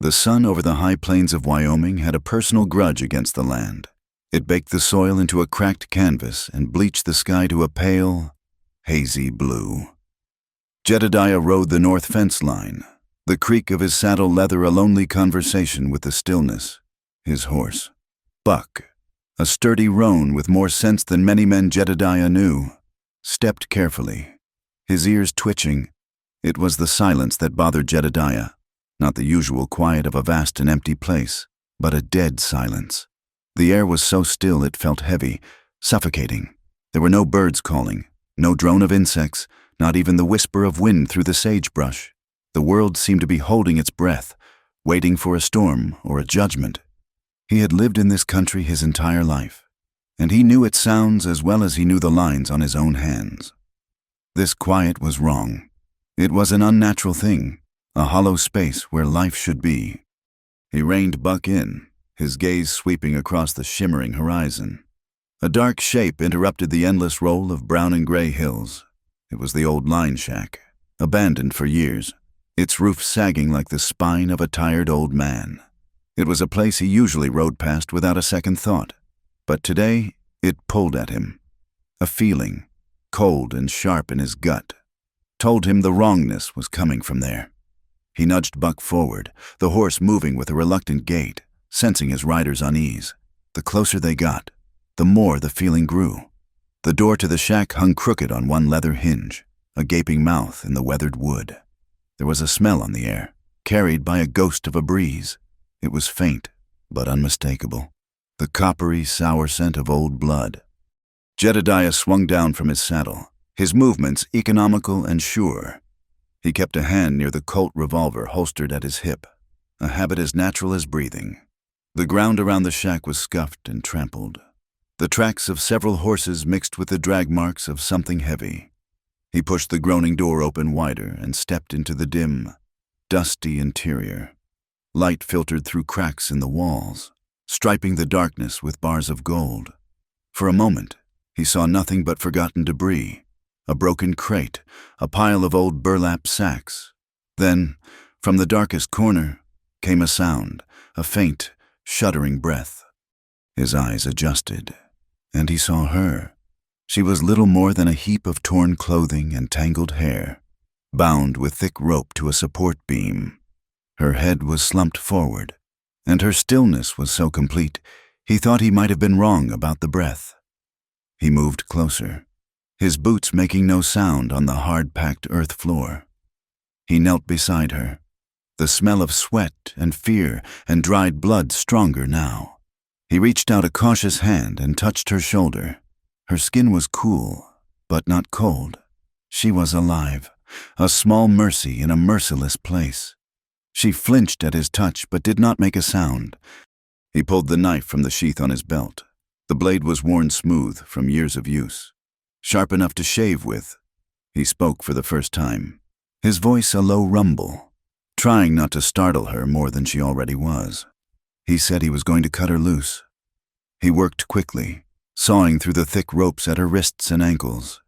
The sun over the high plains of Wyoming had a personal grudge against the land. It baked the soil into a cracked canvas and bleached the sky to a pale, hazy blue. Jedediah rode the north fence line, the creak of his saddle leather a lonely conversation with the stillness. His horse, Buck, a sturdy roan with more sense than many men Jedediah knew, stepped carefully, his ears twitching. It was the silence that bothered Jedediah, not the usual quiet of a vast and empty place, but a dead silence. The air was so still it felt heavy, suffocating. There were no birds calling, no drone of insects, not even the whisper of wind through the sagebrush. The world seemed to be holding its breath, waiting for a storm or a judgment. He had lived in this country his entire life, and he knew its sounds as well as he knew the lines on his own hands. This quiet was wrong. It was an unnatural thing, a hollow space where life should be. He reined Buck in, his gaze sweeping across the shimmering horizon. A dark shape interrupted the endless roll of brown and gray hills. It was the old line shack, abandoned for years, its roof sagging like the spine of a tired old man. It was a place he usually rode past without a second thought, but today it pulled at him. A feeling, cold and sharp in his gut, told him the wrongness was coming from there. He nudged Buck forward, the horse moving with a reluctant gait, sensing his rider's unease. The closer they got, the more the feeling grew. The door to the shack hung crooked on one leather hinge, a gaping mouth in the weathered wood. There was a smell on the air, carried by a ghost of a breeze. It was faint, but unmistakable. The coppery, sour scent of old blood. Jedediah swung down from his saddle, his movements economical and sure. He kept a hand near the Colt revolver holstered at his hip, a habit as natural as breathing. The ground around the shack was scuffed and trampled. The tracks of several horses mixed with the drag marks of something heavy. He pushed the groaning door open wider and stepped into the dim, dusty interior. Light filtered through cracks in the walls, striping the darkness with bars of gold. For a moment, he saw nothing but forgotten debris, a broken crate, a pile of old burlap sacks. Then, from the darkest corner, came a sound, a faint, shuddering breath. His eyes adjusted, and he saw her. She was little more than a heap of torn clothing and tangled hair, bound with thick rope to a support beam. Her head was slumped forward, and her stillness was so complete, he thought he might have been wrong about the breath. He moved closer, his boots making no sound on the hard-packed earth floor. He knelt beside her, the smell of sweat and fear and dried blood stronger now. He reached out a cautious hand and touched her shoulder. Her skin was cool, but not cold. She was alive, a small mercy in a merciless place. She flinched at his touch but did not make a sound. He pulled the knife from the sheath on his belt. The blade was worn smooth from years of use, sharp enough to shave with. He spoke for the first time, his voice a low rumble, trying not to startle her more than she already was. He said he was going to cut her loose. He worked quickly, sawing through the thick ropes at her wrists and ankles.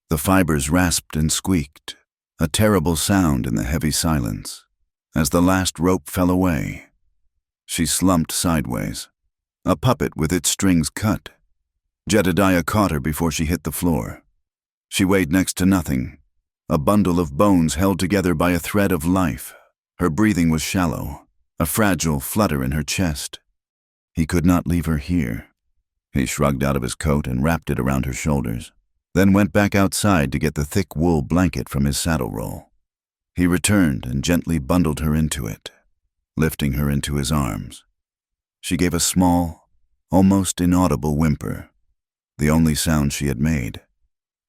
The fibers rasped and squeaked, a terrible sound in the heavy silence. As the last rope fell away, she slumped sideways, a puppet with its strings cut. Jedediah caught her before she hit the floor. She weighed next to nothing, a bundle of bones held together by a thread of life. Her breathing was shallow, a fragile flutter in her chest. He could not leave her here. He shrugged out of his coat and wrapped it around her shoulders, then went back outside to get the thick wool blanket from his saddle roll. He returned and gently bundled her into it, lifting her into his arms. She gave a small, almost inaudible whimper, the only sound she had made.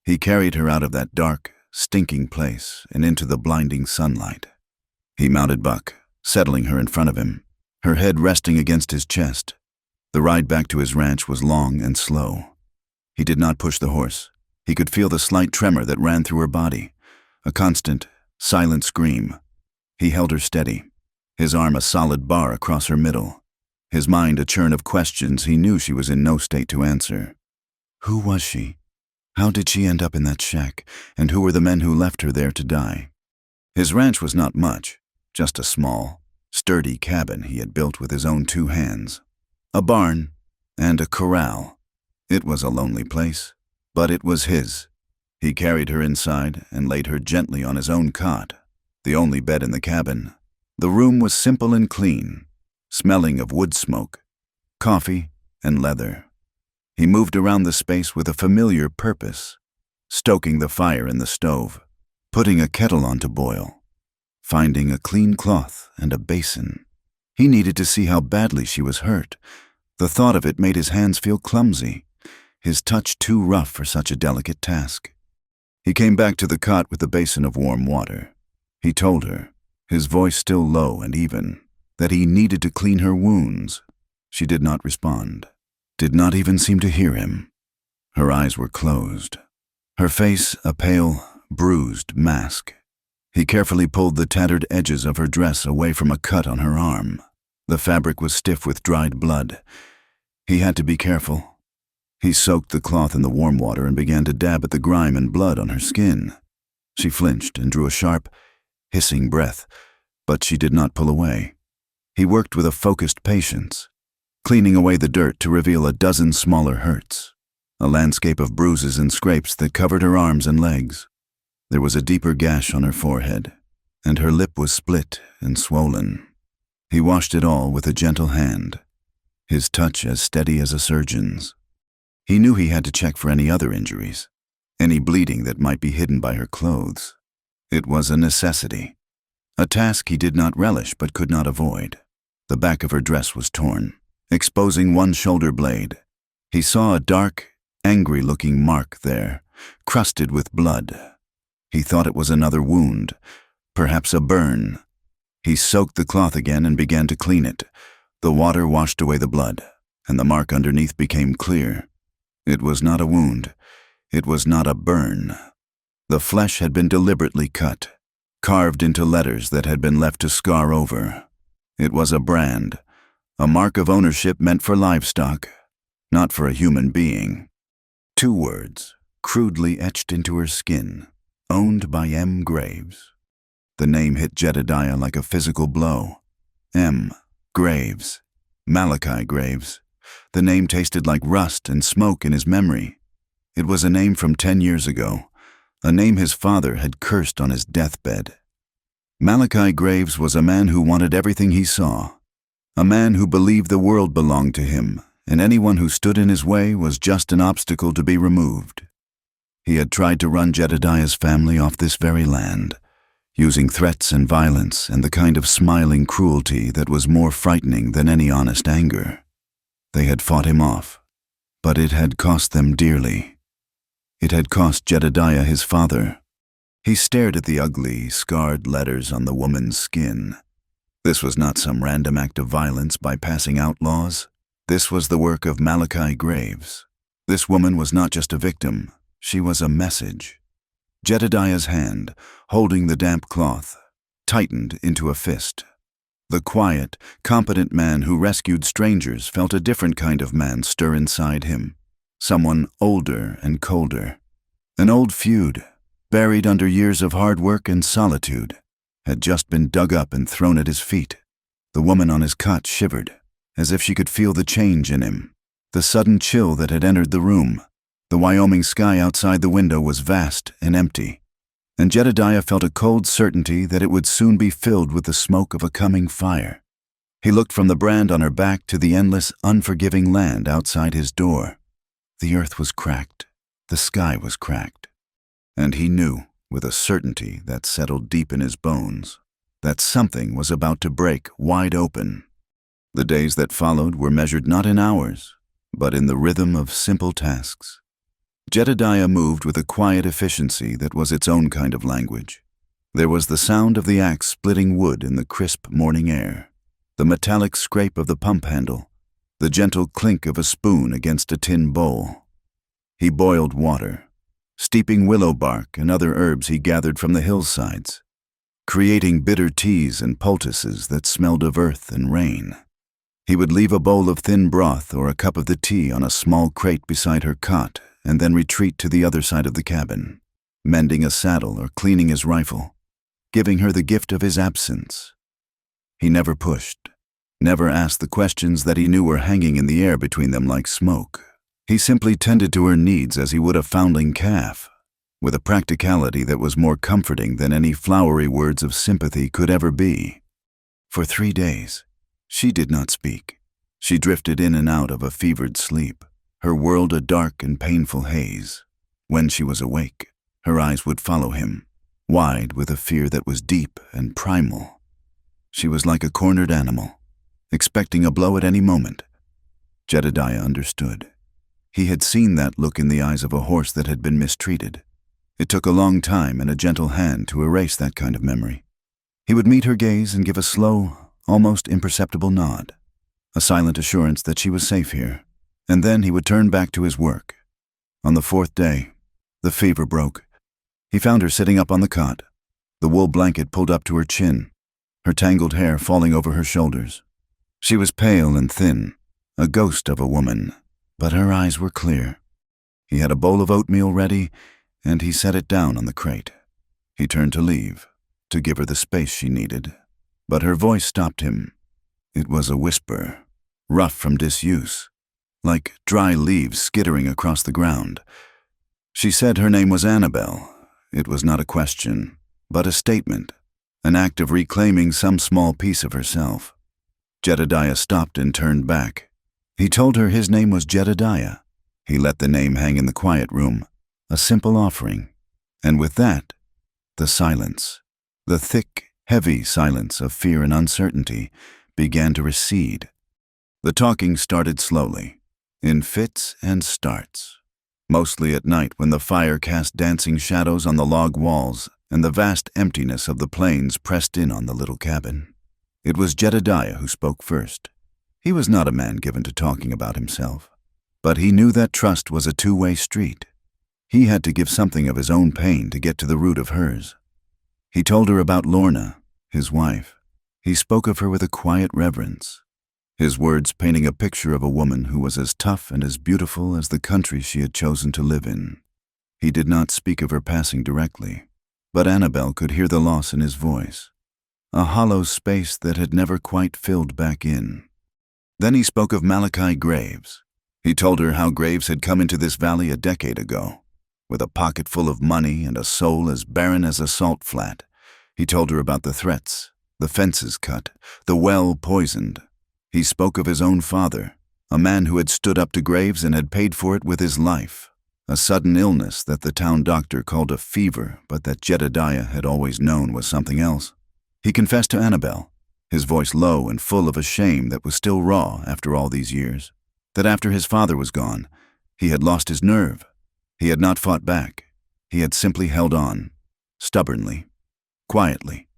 He carried her out of that dark, stinking place and into the blinding sunlight. He mounted Buck, settling her in front of him, her head resting against his chest. The ride back to his ranch was long and slow. He did not push the horse. He could feel the slight tremor that ran through her body, a constant, silent scream. He held her steady, his arm a solid bar across her middle, his mind a churn of questions he knew she was in no state to answer. Who was she? How did she end up in that shack, and who were the men who left her there to die? His ranch was not much, just a small, sturdy cabin he had built with his own 2 hands, a barn, and a corral. It was a lonely place, but it was his. He carried her inside and laid her gently on his own cot, the only bed in the cabin. The room was simple and clean, smelling of wood smoke, coffee, and leather. He moved around the space with a familiar purpose, stoking the fire in the stove, putting a kettle on to boil, finding a clean cloth and a basin. He needed to see how badly she was hurt. The thought of it made his hands feel clumsy, his touch too rough for such a delicate task. He came back to the cot with the basin of warm water. He told her, his voice still low and even, that he needed to clean her wounds. She did not respond, did not even seem to hear him. Her eyes were closed, her face a pale, bruised mask. He carefully pulled the tattered edges of her dress away from a cut on her arm. The fabric was stiff with dried blood. He had to be careful. He soaked the cloth in the warm water and began to dab at the grime and blood on her skin. She flinched and drew a sharp, hissing breath, but she did not pull away. He worked with a focused patience, cleaning away the dirt to reveal a dozen smaller hurts, a landscape of bruises and scrapes that covered her arms and legs. There was a deeper gash on her forehead, and her lip was split and swollen. He washed it all with a gentle hand, his touch as steady as a surgeon's. He knew he had to check for any other injuries, any bleeding that might be hidden by her clothes. It was a necessity, a task he did not relish but could not avoid. The back of her dress was torn, exposing one shoulder blade. He saw a dark, angry-looking mark there, crusted with blood. He thought it was another wound, perhaps a burn. He soaked the cloth again and began to clean it. The water washed away the blood, and the mark underneath became clear. It was not a wound. It was not a burn. The flesh had been deliberately cut, carved into letters that had been left to scar over. It was a brand, a mark of ownership meant for livestock, not for a human being. 2 words, crudely etched into her skin, owned by M. Graves. The name hit Jedediah like a physical blow. M. Graves. Malachi Graves. The name tasted like rust and smoke in his memory. It was a name from 10 years ago, a name his father had cursed on his deathbed. Malachi Graves was a man who wanted everything he saw, a man who believed the world belonged to him, and anyone who stood in his way was just an obstacle to be removed. He had tried to run Jedediah's family off this very land, using threats and violence and the kind of smiling cruelty that was more frightening than any honest anger. They had fought him off, but it had cost them dearly. It had cost Jedediah his father. He stared at the ugly, scarred letters on the woman's skin. This was not some random act of violence by passing outlaws. This was the work of Malachi Graves. This woman was not just a victim, she was a message. Jedediah's hand, holding the damp cloth, tightened into a fist. The quiet, competent man who rescued strangers felt a different kind of man stir inside him, someone older and colder. An old feud, buried under years of hard work and solitude, had just been dug up and thrown at his feet. The woman on his cot shivered, as if she could feel the change in him, the sudden chill that had entered the room. The Wyoming sky outside the window was vast and empty, and Jedediah felt a cold certainty that it would soon be filled with the smoke of a coming fire. He looked from the brand on her back to the endless, unforgiving land outside his door. The earth was cracked, the sky was cracked, and he knew, with a certainty that settled deep in his bones, that something was about to break wide open. The days that followed were measured not in hours, but in the rhythm of simple tasks. Jedediah moved with a quiet efficiency that was its own kind of language. There was the sound of the axe splitting wood in the crisp morning air, the metallic scrape of the pump handle, the gentle clink of a spoon against a tin bowl. He boiled water, steeping willow bark and other herbs he gathered from the hillsides, creating bitter teas and poultices that smelled of earth and rain. He would leave a bowl of thin broth or a cup of the tea on a small crate beside her cot and then retreat to the other side of the cabin, mending a saddle or cleaning his rifle, giving her the gift of his absence. He never pushed, never asked the questions that he knew were hanging in the air between them like smoke. He simply tended to her needs as he would a foundling calf, with a practicality that was more comforting than any flowery words of sympathy could ever be. For 3 days, she did not speak. She drifted in and out of a fevered sleep, her world a dark and painful haze. When she was awake, her eyes would follow him, wide with a fear that was deep and primal. She was like a cornered animal, expecting a blow at any moment. Jedediah understood. He had seen that look in the eyes of a horse that had been mistreated. It took a long time and a gentle hand to erase that kind of memory. He would meet her gaze and give a slow, almost imperceptible nod, a silent assurance that she was safe here, and then he would turn back to his work. On the 4th day, the fever broke. He found her sitting up on the cot, the wool blanket pulled up to her chin, her tangled hair falling over her shoulders. She was pale and thin, a ghost of a woman, but her eyes were clear. He had a bowl of oatmeal ready, and he set it down on the crate. He turned to leave, to give her the space she needed, but her voice stopped him. It was a whisper, rough from disuse, like dry leaves skittering across the ground. She said her name was Annabelle. It was not a question, but a statement, an act of reclaiming some small piece of herself. Jedediah stopped and turned back. He told her his name was Jedediah. He let the name hang in the quiet room, a simple offering. And with that, the silence, the thick, heavy silence of fear and uncertainty, began to recede. The talking started slowly, in fits and starts, mostly at night when the fire cast dancing shadows on the log walls and the vast emptiness of the plains pressed in on the little cabin. It was Jedediah who spoke first. He was not a man given to talking about himself, but he knew that trust was a two-way street. He had to give something of his own pain to get to the root of hers. He told her about Lorna, his wife. He spoke of her with a quiet reverence, his words painting a picture of a woman who was as tough and as beautiful as the country she had chosen to live in. He did not speak of her passing directly, but Annabelle could hear the loss in his voice, a hollow space that had never quite filled back in. Then he spoke of Malachi Graves. He told her how Graves had come into this valley a decade ago, with a pocket full of money and a soul as barren as a salt flat. He told her about the threats, the fences cut, the well poisoned. He spoke of his own father, a man who had stood up to Graves and had paid for it with his life, a sudden illness that the town doctor called a fever, but that Jedediah had always known was something else. He confessed to Annabelle, his voice low and full of a shame that was still raw after all these years, that after his father was gone, he had lost his nerve. He had not fought back. He had simply held on, stubbornly, quietly,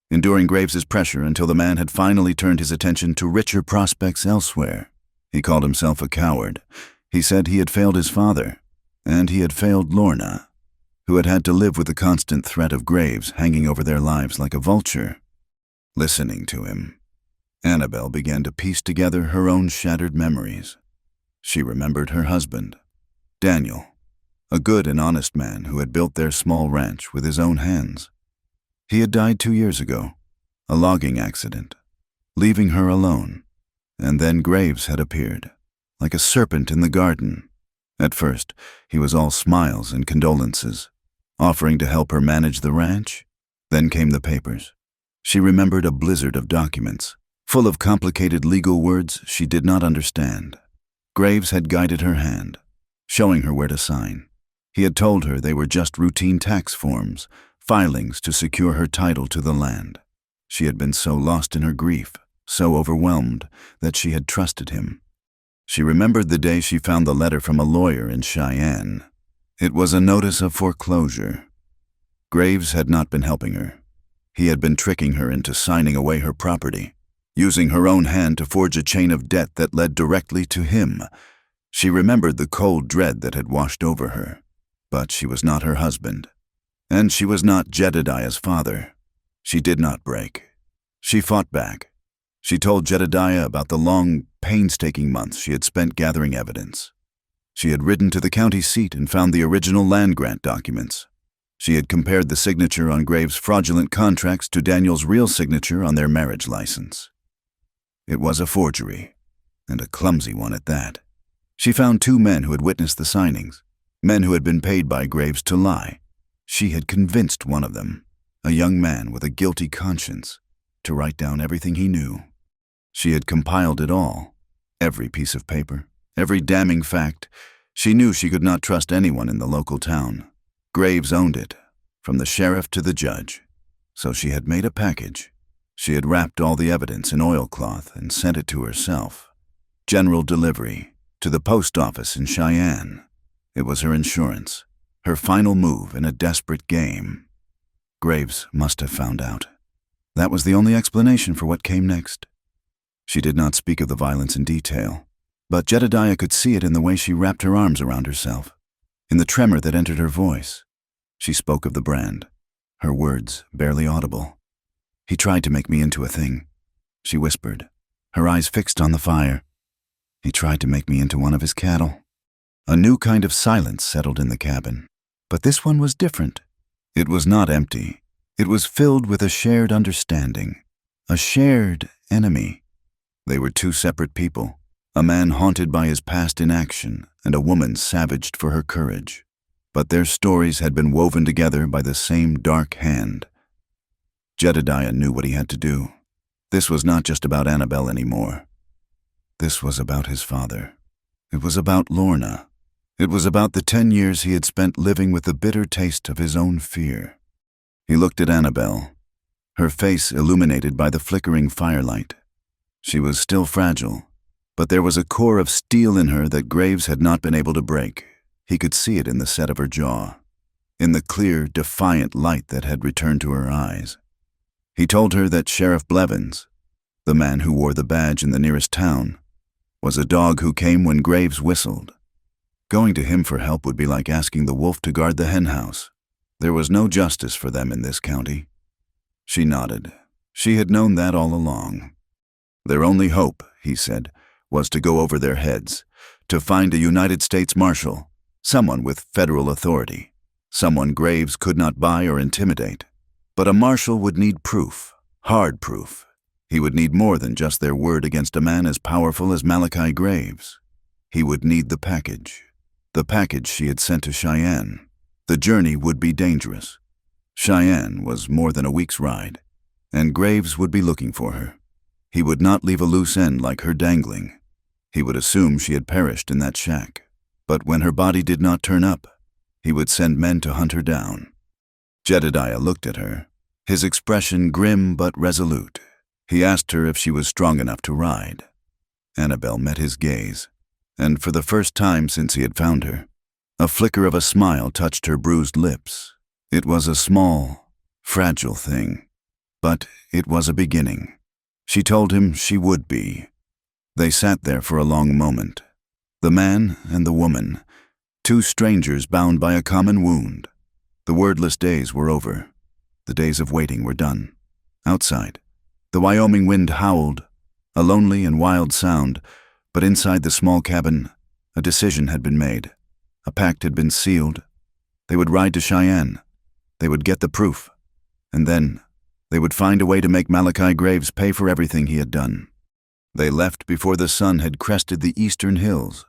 enduring Graves's pressure until the man had finally turned his attention to richer prospects elsewhere. He called himself a coward. He said he had failed his father, and he had failed Lorna, who had had to live with the constant threat of Graves hanging over their lives like a vulture. Listening to him, Annabelle began to piece together her own shattered memories. She remembered her husband, Daniel, a good and honest man who had built their small ranch with his own hands. He had died 2 years ago, a logging accident, leaving her alone, and then Graves had appeared, like a serpent in the garden. At first, he was all smiles and condolences, offering to help her manage the ranch. Then came the papers. She remembered a blizzard of documents, full of complicated legal words she did not understand. Graves had guided her hand, showing her where to sign. He had told her they were just routine tax forms, filings to secure her title to the land. She had been so lost in her grief, so overwhelmed, that she had trusted him. She remembered the day she found the letter from a lawyer in Cheyenne. It was a notice of foreclosure. Graves had not been helping her. He had been tricking her into signing away her property, using her own hand to forge a chain of debt that led directly to him. She remembered the cold dread that had washed over her, but she was not her husband, and she was not Jedediah's father. She did not break. She fought back. She told Jedediah about the long, painstaking months she had spent gathering evidence. She had ridden to the county seat and found the original land grant documents. She had compared the signature on Graves' fraudulent contracts to Daniel's real signature on their marriage license. It was a forgery, and a clumsy one at that. She found 2 men who had witnessed the signings, men who had been paid by Graves to lie. She had convinced one of them, a young man with a guilty conscience, to write down everything he knew. She had compiled it all, every piece of paper, every damning fact. She knew she could not trust anyone in the local town. Graves owned it, from the sheriff to the judge. So she had made a package. She had wrapped all the evidence in oilcloth and sent it to herself. General delivery, to the post office in Cheyenne. It was her insurance, her final move in a desperate game. Graves must have found out. That was the only explanation for what came next. She did not speak of the violence in detail, but Jedediah could see it in the way she wrapped her arms around herself, in the tremor that entered her voice. She spoke of the brand, her words barely audible. "He tried to make me into a thing," she whispered, her eyes fixed on the fire. "He tried to make me into one of his cattle." A new kind of silence settled in the cabin, but this one was different. It was not empty. It was filled with a shared understanding, a shared enemy. They were 2 separate people, a man haunted by his past inaction and a woman savaged for her courage. But their stories had been woven together by the same dark hand. Jedediah knew what he had to do. This was not just about Annabelle anymore. This was about his father. It was about Lorna. It was about the 10 years he had spent living with the bitter taste of his own fear. He looked at Annabelle, her face illuminated by the flickering firelight. She was still fragile, but there was a core of steel in her that Graves had not been able to break. He could see it in the set of her jaw, in the clear, defiant light that had returned to her eyes. He told her that Sheriff Blevins, the man who wore the badge in the nearest town, was a dog who came when Graves whistled. Going to him for help would be like asking the wolf to guard the henhouse. There was no justice for them in this county. She nodded. She had known that all along. Their only hope, he said, was to go over their heads, to find a United States Marshal, someone with federal authority, someone Graves could not buy or intimidate. But a marshal would need proof, hard proof. He would need more than just their word against a man as powerful as Malachi Graves. He would need the package she had sent to Cheyenne. The journey would be dangerous. Cheyenne was more than a week's ride, and Graves would be looking for her. He would not leave a loose end like her dangling. He would assume she had perished in that shack. But when her body did not turn up, he would send men to hunt her down. Jedediah looked at her, his expression grim but resolute. He asked her if she was strong enough to ride. Annabelle met his gaze, and for the first time since he had found her, a flicker of a smile touched her bruised lips. It was a small, fragile thing, but it was a beginning. She told him she would be. They sat there for a long moment, the man and the woman, 2 strangers bound by a common wound. The wordless days were over. The days of waiting were done. Outside, the Wyoming wind howled, a lonely and wild sound, but inside the small cabin, a decision had been made. A pact had been sealed. They would ride to Cheyenne. They would get the proof. And then they would find a way to make Malachi Graves pay for everything he had done. They left before the sun had crested the eastern hills,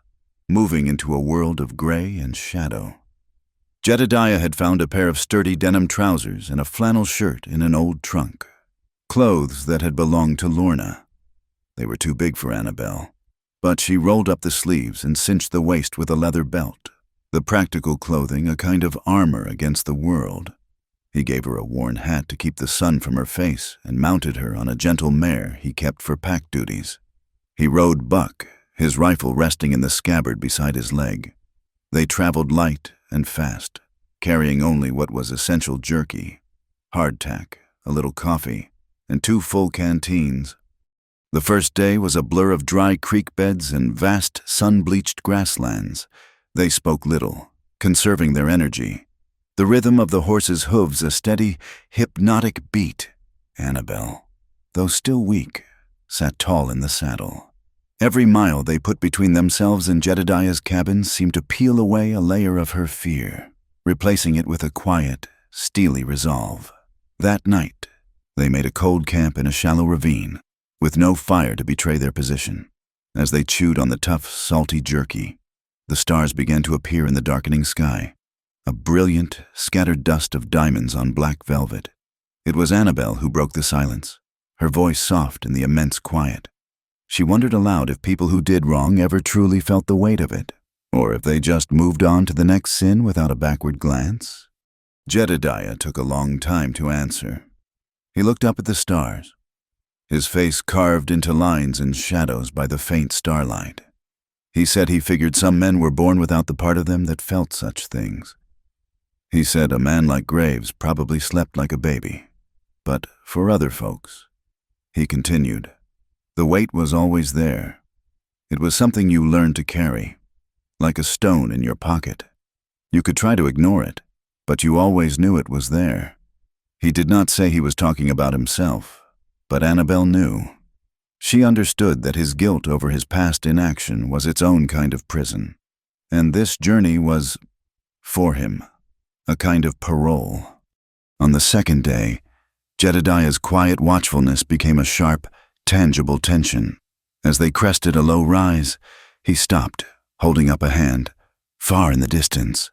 moving into a world of gray and shadow. Jedediah had found a pair of sturdy denim trousers and a flannel shirt in an old trunk, clothes that had belonged to Lorna. They were too big for Annabelle, but she rolled up the sleeves and cinched the waist with a leather belt, the practical clothing a kind of armor against the world. He gave her a worn hat to keep the sun from her face and mounted her on a gentle mare he kept for pack duties. He rode Buck, his rifle resting in the scabbard beside his leg. They traveled light and fast, carrying only what was essential jerky, hardtack, a little coffee, and 2 full canteens. The first day was a blur of dry creek beds and vast sun-bleached grasslands. They spoke little, conserving their energy. The rhythm of the horse's hooves a steady, hypnotic beat. Annabelle, though still weak, sat tall in the saddle. Every mile they put between themselves and Jedediah's cabin seemed to peel away a layer of her fear, replacing it with a quiet, steely resolve. That night, they made a cold camp in a shallow ravine, with no fire to betray their position. As they chewed on the tough, salty jerky, the stars began to appear in the darkening sky, a brilliant, scattered dust of diamonds on black velvet. It was Annabelle who broke the silence, her voice soft in the immense quiet. She wondered aloud if people who did wrong ever truly felt the weight of it, or if they just moved on to the next sin without a backward glance. Jedediah took a long time to answer. He looked up at the stars, his face carved into lines and shadows by the faint starlight. He said he figured some men were born without the part of them that felt such things. He said a man like Graves probably slept like a baby. But for other folks, he continued, the weight was always there. It was something you learned to carry, like a stone in your pocket. You could try to ignore it, but you always knew it was there. He did not say he was talking about himself, but Annabelle knew. She understood that his guilt over his past inaction was its own kind of prison, and this journey was, for him, a kind of parole. On the second day, Jedediah's quiet watchfulness became a sharp, tangible tension. As they crested a low rise, he stopped, holding up a hand. Far in the distance,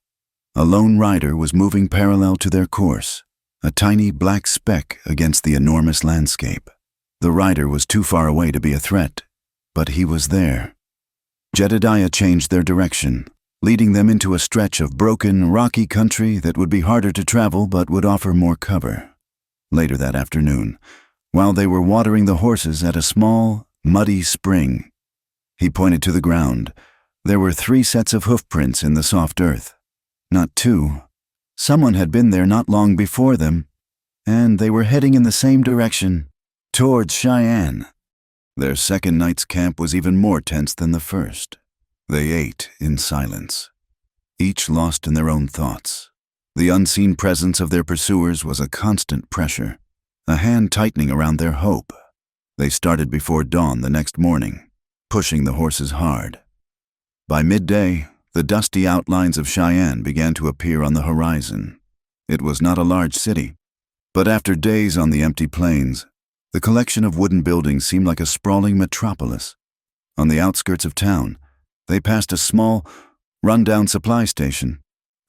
a lone rider was moving parallel to their course, a tiny black speck against the enormous landscape. The rider was too far away to be a threat, but he was there. Jedediah changed their direction, leading them into a stretch of broken, rocky country that would be harder to travel but would offer more cover. Later that afternoon, while they were watering the horses at a small, muddy spring, he pointed to the ground. There were 3 sets of hoofprints in the soft earth. Not 2. Someone had been there not long before them, and they were heading in the same direction, towards Cheyenne. Their second night's camp was even more tense than the first. They ate in silence, each lost in their own thoughts. The unseen presence of their pursuers was a constant pressure, a hand tightening around their hope. They started before dawn the next morning, pushing the horses hard. By midday, the dusty outlines of Cheyenne began to appear on the horizon. It was not a large city, but after days on the empty plains, the collection of wooden buildings seemed like a sprawling metropolis. On the outskirts of town, they passed a small, run-down supply station.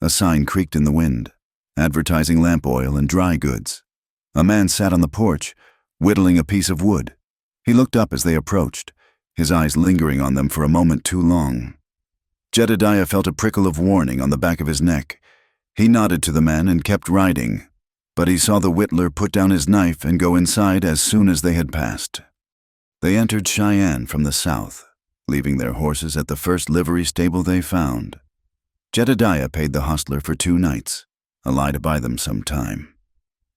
A sign creaked in the wind, advertising lamp oil and dry goods. A man sat on the porch, whittling a piece of wood. He looked up as they approached, his eyes lingering on them for a moment too long. Jedediah felt a prickle of warning on the back of his neck. He nodded to the man and kept riding, but he saw the whittler put down his knife and go inside as soon as they had passed. They entered Cheyenne from the south, leaving their horses at the first livery stable they found. Jedediah paid the hostler for 2 nights, a lie to buy them some time.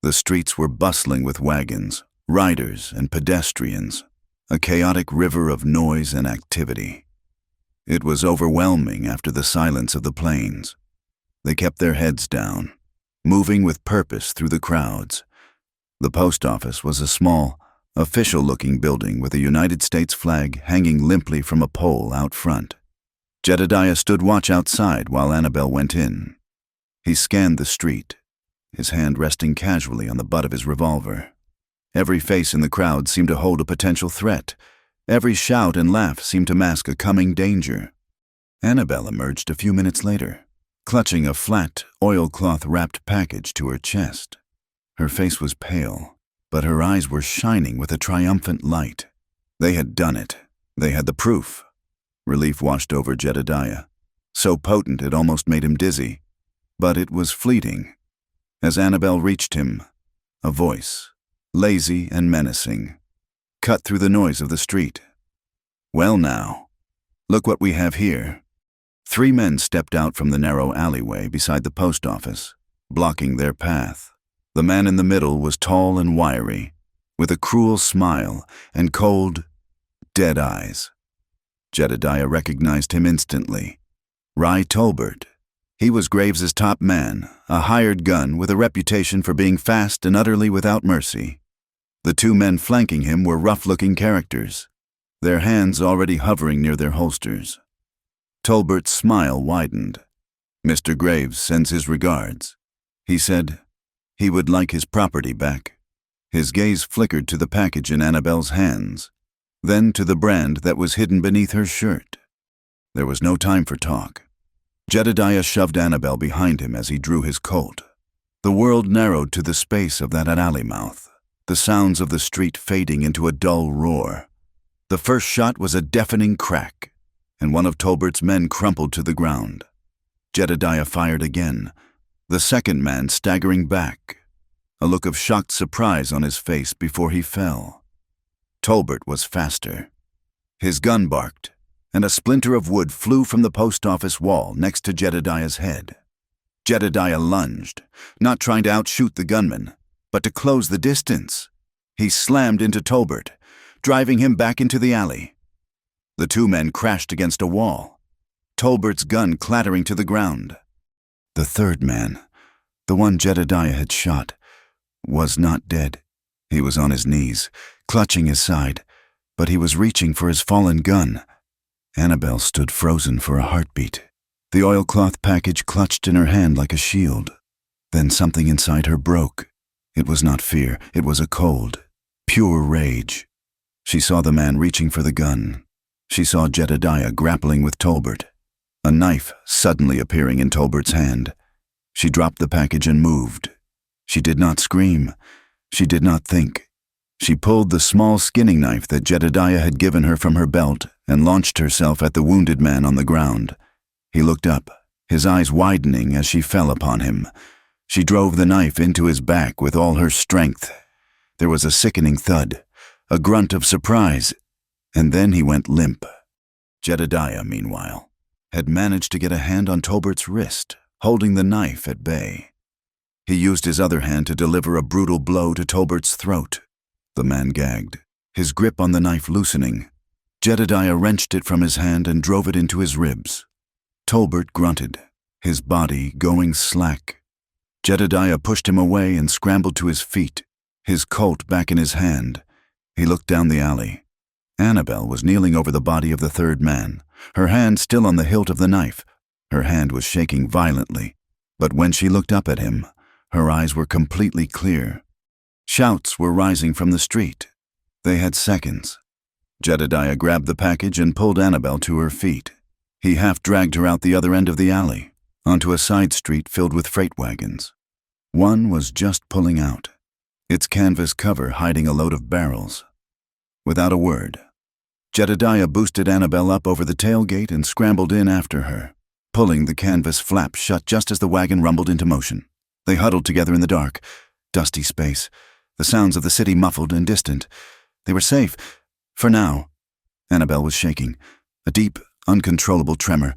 The streets were bustling with wagons, riders, and pedestrians, a chaotic river of noise and activity. It was overwhelming after the silence of the plains. They kept their heads down, moving with purpose through the crowds. The post office was a small, official-looking building with a United States flag hanging limply from a pole out front. Jedediah stood watch outside while Annabelle went in. He scanned the street, his hand resting casually on the butt of his revolver. Every face in the crowd seemed to hold a potential threat. Every shout and laugh seemed to mask a coming danger. Annabelle emerged a few minutes later, clutching a flat, oilcloth-wrapped package to her chest. Her face was pale, but her eyes were shining with a triumphant light. They had done it. They had the proof. Relief washed over Jedediah, so potent it almost made him dizzy. But it was fleeting. As Annabelle reached him, a voice, lazy and menacing, cut through the noise of the street. "Well now, look what we have here." 3 men stepped out from the narrow alleyway beside the post office, blocking their path. The man in the middle was tall and wiry, with a cruel smile and cold, dead eyes. Jedediah recognized him instantly. Ry Tolbert. He was Graves's top man, a hired gun with a reputation for being fast and utterly without mercy. The 2 men flanking him were rough-looking characters, their hands already hovering near their holsters. Tolbert's smile widened. "Mr. Graves sends his regards," he said. He would like his property back. His gaze flickered to the package in Annabelle's hands, then to the brand that was hidden beneath her shirt. There was no time for talk. Jedediah shoved Annabelle behind him as he drew his Colt. The world narrowed to the space of that alley mouth, the sounds of the street fading into a dull roar. The first shot was a deafening crack, and one of Tolbert's men crumpled to the ground. Jedediah fired again, the second man staggering back, a look of shocked surprise on his face before he fell. Tolbert was faster. His gun barked, and a splinter of wood flew from the post office wall next to Jedediah's head. Jedediah lunged, not trying to outshoot the gunman, but to close the distance. He slammed into Tolbert, driving him back into the alley. The two men crashed against a wall, Tolbert's gun clattering to the ground. The third man, the one Jedediah had shot, was not dead. He was on his knees, clutching his side, but he was reaching for his fallen gun. Annabelle stood frozen for a heartbeat, the oilcloth package clutched in her hand like a shield. Then something inside her broke. It was not fear, it was a cold, pure rage. She saw the man reaching for the gun. She saw Jedediah grappling with Tolbert, a knife suddenly appearing in Tolbert's hand. She dropped the package and moved. She did not scream. She did not think. She pulled the small skinning knife that Jedediah had given her from her belt and launched herself at the wounded man on the ground. He looked up, his eyes widening as she fell upon him. She drove the knife into his back with all her strength. There was a sickening thud, a grunt of surprise, and then he went limp. Jedediah, meanwhile, had managed to get a hand on Tolbert's wrist, holding the knife at bay. He used his other hand to deliver a brutal blow to Tolbert's throat. The man gagged, his grip on the knife loosening. Jedediah wrenched it from his hand and drove it into his ribs. Tolbert grunted, his body going slack. Jedediah pushed him away and scrambled to his feet, his Colt back in his hand. He looked down the alley. Annabelle was kneeling over the body of the third man, her hand still on the hilt of the knife. Her hand was shaking violently, but when she looked up at him, her eyes were completely clear. Shouts were rising from the street. They had seconds. Jedediah grabbed the package and pulled Annabelle to her feet. He half-dragged her out the other end of the alley, onto a side street filled with freight wagons. One was just pulling out, its canvas cover hiding a load of barrels. Without a word, Jedediah boosted Annabelle up over the tailgate and scrambled in after her, pulling the canvas flap shut just as the wagon rumbled into motion. They huddled together in the dark, dusty space, the sounds of the city muffled and distant. They were safe, for now. Annabelle was shaking, a deep, uncontrollable tremor.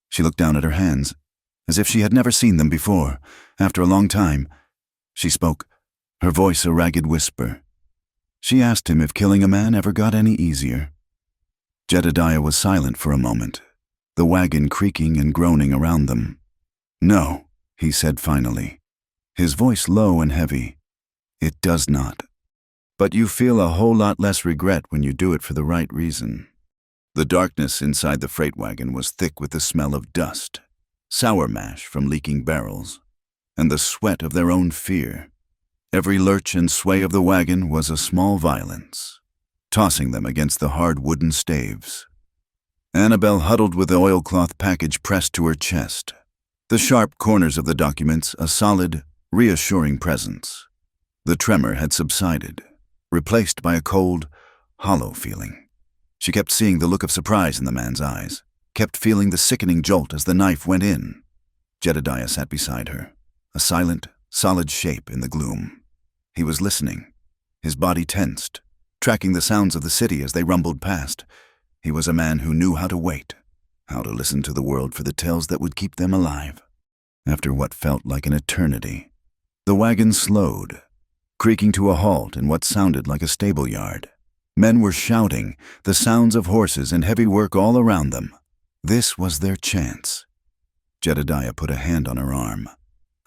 She looked down at her hands, as if she had never seen them before. After a long time, she spoke, her voice a ragged whisper. She asked him if killing a man ever got any easier. Jedediah was silent for a moment, the wagon creaking and groaning around them. "No," he said finally, his voice low and heavy. "It does not. But you feel a whole lot less regret when you do it for the right reason." The darkness inside the freight wagon was thick with the smell of dust, sour mash from leaking barrels, and the sweat of their own fear. Every lurch and sway of the wagon was a small violence, tossing them against the hard wooden staves. Annabelle huddled with the oilcloth package pressed to her chest, the sharp corners of the documents a solid, reassuring presence. The tremor had subsided, replaced by a cold, hollow feeling. She kept seeing the look of surprise in the man's eyes, kept feeling the sickening jolt as the knife went in. Jedediah sat beside her, a silent, solid shape in the gloom. He was listening, his body tensed, tracking the sounds of the city as they rumbled past. He was a man who knew how to wait, how to listen to the world for the tales that would keep them alive. After what felt like an eternity, the wagon slowed, creaking to a halt in what sounded like a stable yard. Men were shouting, the sounds of horses and heavy work all around them. This was their chance. Jedediah put a hand on her arm,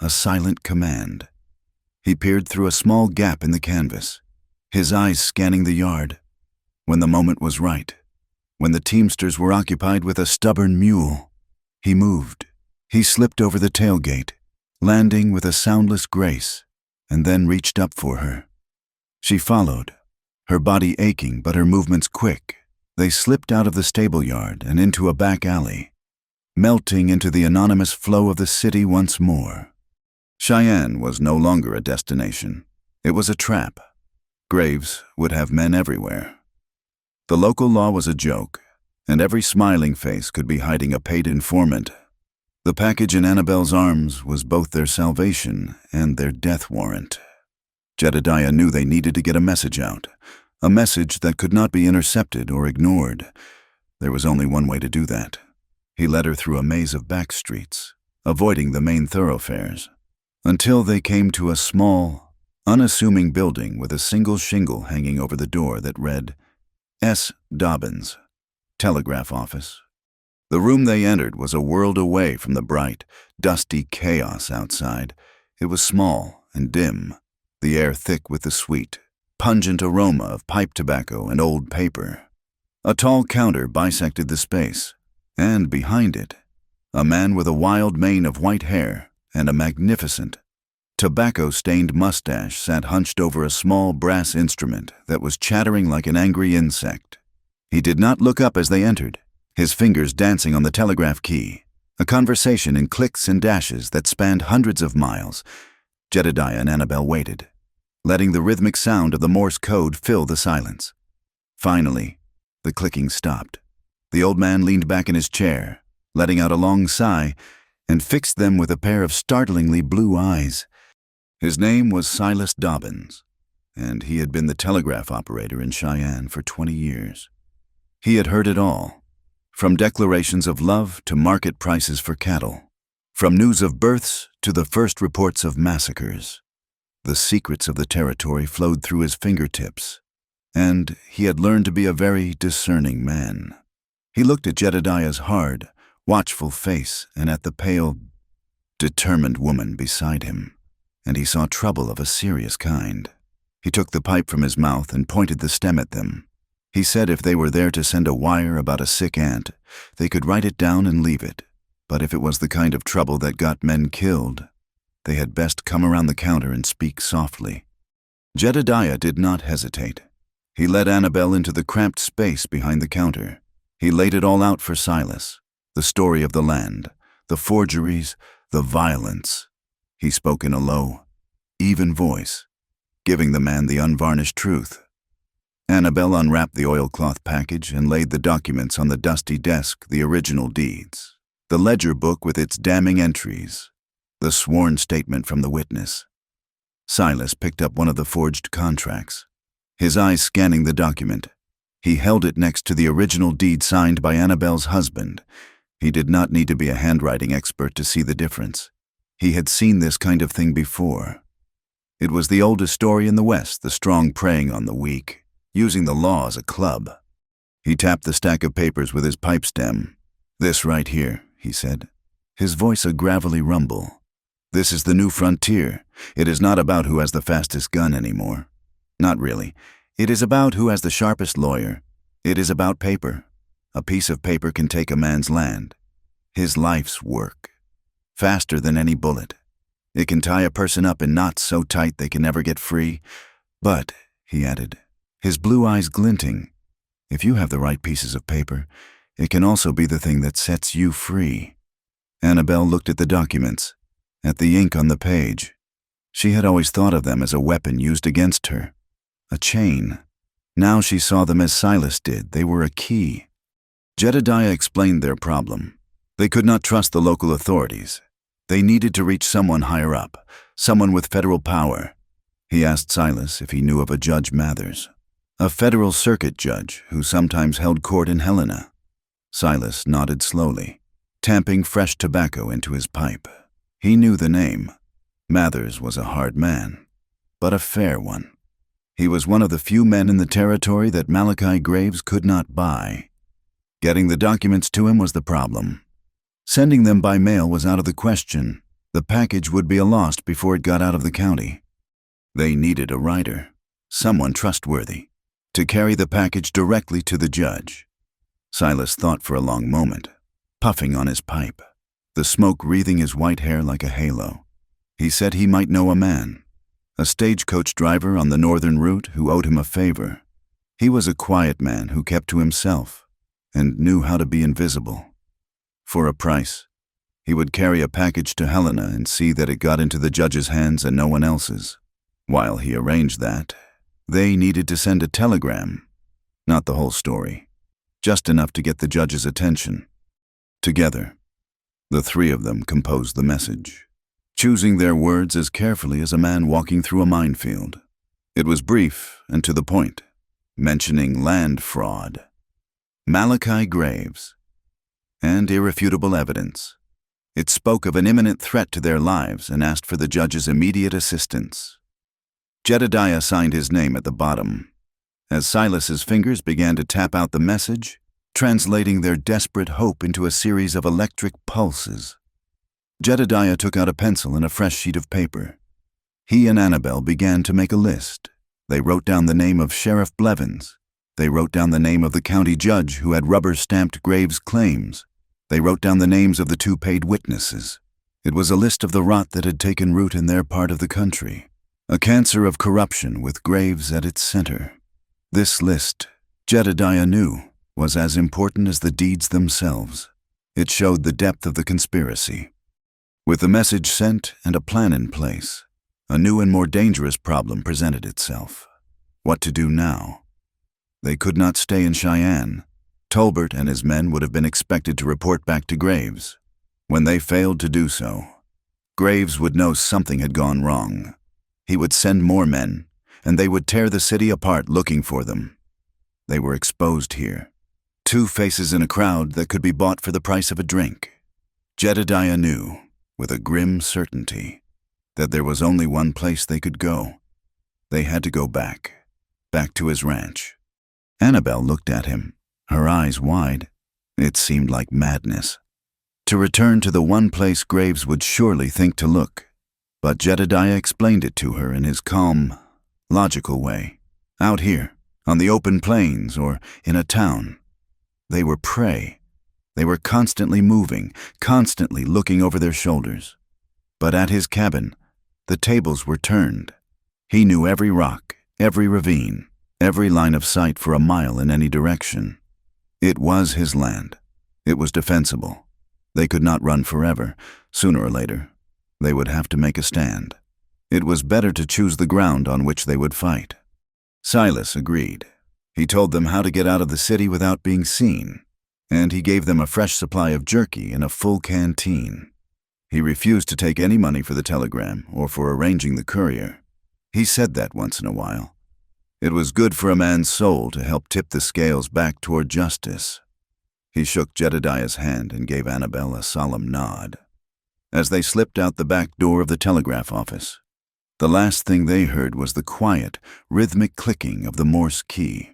a silent command. He peered through a small gap in the canvas, his eyes scanning the yard. When the moment was right, when the teamsters were occupied with a stubborn mule, he moved. He slipped over the tailgate, landing with a soundless grace. and then reached up for her. She followed, her body aching but her movements quick. They slipped out of the stable yard and into a back alley, melting into the anonymous flow of the city once more. Cheyenne was no longer a destination. It was a trap. Graves would have men everywhere. The local law was a joke, and every smiling face could be hiding a paid informant. The package in Annabelle's arms was both their salvation and their death warrant. Jedediah knew they needed to get a message out, a message that could not be intercepted or ignored. There was only one way to do that. He led her through a maze of back streets, avoiding the main thoroughfares, until they came to a small, unassuming building with a single shingle hanging over the door that read, S. Dobbins, Telegraph Office. The room they entered was a world away from the bright, dusty chaos outside. It was small and dim, the air thick with the sweet, pungent aroma of pipe tobacco and old paper. A tall counter bisected the space, and behind it, a man with a wild mane of white hair and a magnificent, tobacco-stained mustache sat hunched over a small brass instrument that was chattering like an angry insect. He did not look up as they entered, his fingers dancing on the telegraph key, a conversation in clicks and dashes that spanned hundreds of miles. Jedediah and Annabelle waited, letting the rhythmic sound of the Morse code fill the silence. Finally, the clicking stopped. The old man leaned back in his chair, letting out a long sigh, and fixed them with a pair of startlingly blue eyes. His name was Silas Dobbins, and he had been the telegraph operator in Cheyenne for 20 years. He had heard it all, from declarations of love to market prices for cattle, from news of births to the first reports of massacres. The secrets of the territory flowed through his fingertips, and he had learned to be a very discerning man. He looked at Jedediah's hard, watchful face and at the pale, determined woman beside him, and he saw trouble of a serious kind. He took the pipe from his mouth and pointed the stem at them. He said if they were there to send a wire about a sick ant, they could write it down and leave it, but if it was the kind of trouble that got men killed, they had best come around the counter and speak softly. Jedediah did not hesitate. He led Annabelle into the cramped space behind the counter. He laid it all out for Silas, the story of the land, the forgeries, the violence. He spoke in a low, even voice, giving the man the unvarnished truth. Annabelle unwrapped the oilcloth package and laid the documents on the dusty desk, the original deeds, the ledger book with its damning entries, the sworn statement from the witness. Silas picked up one of the forged contracts, his eyes scanning the document. He held it next to the original deed signed by Annabelle's husband. He did not need to be a handwriting expert to see the difference. He had seen this kind of thing before. It was the oldest story in the West, the strong preying on the weak, using the law as a club. He tapped the stack of papers with his pipe stem. "This right here," he said, his voice a gravelly rumble. "This is the new frontier. It is not about who has the fastest gun anymore. Not really. It is about who has the sharpest lawyer. It is about paper. A piece of paper can take a man's land, his life's work, faster than any bullet. It can tie a person up in knots so tight they can never get free. But," he added, his blue eyes glinting, "if you have the right pieces of paper, it can also be the thing that sets you free." Annabelle looked at the documents, at the ink on the page. She had always thought of them as a weapon used against her, a chain. Now she saw them as Silas did. They were a key. Jedediah explained their problem. They could not trust the local authorities. They needed to reach someone higher up, someone with federal power. He asked Silas if he knew of a Judge Mathers, a federal circuit judge who sometimes held court in Helena. Silas nodded slowly, tamping fresh tobacco into his pipe. He knew the name. Mathers was a hard man, but a fair one. He was one of the few men in the territory that Malachi Graves could not buy. Getting the documents to him was the problem. Sending them by mail was out of the question. The package would be a loss before it got out of the county. They needed a writer, someone trustworthy, to carry the package directly to the judge. Silas thought for a long moment, puffing on his pipe, the smoke wreathing his white hair like a halo. He said he might know a man a stagecoach driver on the northern route who owed him a favor. He was a quiet man who kept to himself and knew how to be invisible. For a price, he would carry a package to Helena and see that it got into the judge's hands and no one else's. While he arranged that, they needed to send a telegram. Not the whole story, just enough to get the judge's attention. Together, the three of them composed the message, choosing their words as carefully as a man walking through a minefield. It was brief and to the point, mentioning land fraud, Malachi graves, and irrefutable evidence. It spoke of an imminent threat to their lives and asked for the judge's immediate assistance. Jedediah signed his name at the bottom. As Silas's fingers began to tap out the message, translating their desperate hope into a series of electric pulses, Jedediah took out a pencil and a fresh sheet of paper. He and Annabelle began to make a list. They wrote down the name of Sheriff Blevins. They wrote down the name of the county judge who had rubber-stamped Graves' claims. They wrote down the names of the 2 paid witnesses. It was a list of the rot that had taken root in their part of the country, a cancer of corruption with Graves at its center. This list, Jedediah knew, was as important as the deeds themselves. It showed the depth of the conspiracy. With the message sent and a plan in place, a new and more dangerous problem presented itself. What to do now? They could not stay in Cheyenne. Tolbert and his men would have been expected to report back to Graves. When they failed to do so, Graves would know something had gone wrong. He would send more men, and they would tear the city apart looking for them. They were exposed here. 2 faces in a crowd that could be bought for the price of a drink. Jedediah knew, with a grim certainty, that there was only one place they could go. They had to go back to his ranch. Annabelle looked at him, her eyes wide. It seemed like madness. To return to the one place Graves would surely think to look, but Jedediah explained it to her in his calm, logical way. Out here, on the open plains or in a town, they were prey. They were constantly moving, constantly looking over their shoulders. But at his cabin, the tables were turned. He knew every rock, every ravine, every line of sight for a mile in any direction. It was his land. It was defensible. They could not run forever. Sooner or later, they would have to make a stand. It was better to choose the ground on which they would fight. Silas agreed. He told them how to get out of the city without being seen, and he gave them a fresh supply of jerky and a full canteen. He refused to take any money for the telegram or for arranging the courier. He said that once in a while. It was good for a man's soul to help tip the scales back toward justice. He shook Jedediah's hand and gave Annabelle a solemn nod. As they slipped out the back door of the telegraph office, the last thing they heard was the quiet, rhythmic clicking of the Morse key,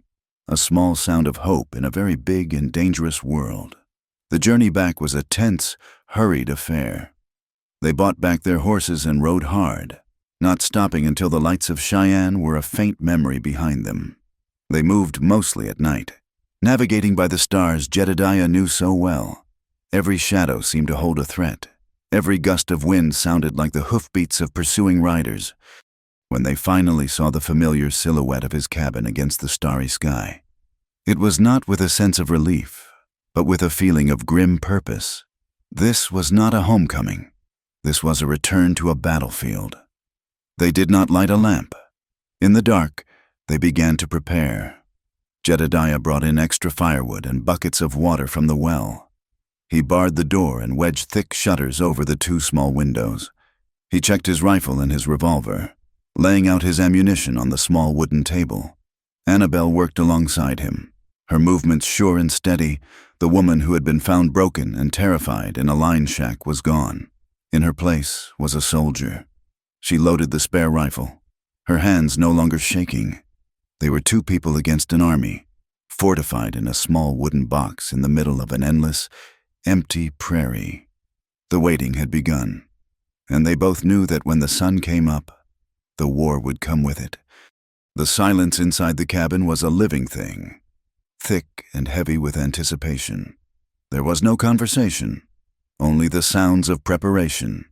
a small sound of hope in a very big and dangerous world. The journey back was a tense, hurried affair. They bought back their horses and rode hard, not stopping until the lights of Cheyenne were a faint memory behind them. They moved mostly at night, navigating by the stars Jedediah knew so well. Every shadow seemed to hold a threat. Every gust of wind sounded like the hoofbeats of pursuing riders. When they finally saw the familiar silhouette of his cabin against the starry sky, it was not with a sense of relief, but with a feeling of grim purpose. This was not a homecoming. This was a return to a battlefield. They did not light a lamp. In the dark, they began to prepare. Jedediah brought in extra firewood and buckets of water from the well. He barred the door and wedged thick shutters over the 2 small windows. He checked his rifle and his revolver, laying out his ammunition on the small wooden table. Annabelle worked alongside him, her movements sure and steady. The woman who had been found broken and terrified in a line shack was gone. In her place was a soldier. She loaded the spare rifle, her hands no longer shaking. They were 2 people against an army, fortified in a small wooden box in the middle of an endless, empty prairie. The waiting had begun, and they both knew that when the sun came up, the war would come with it. The silence inside the cabin was a living thing, thick and heavy with anticipation. There was no conversation, only the sounds of preparation.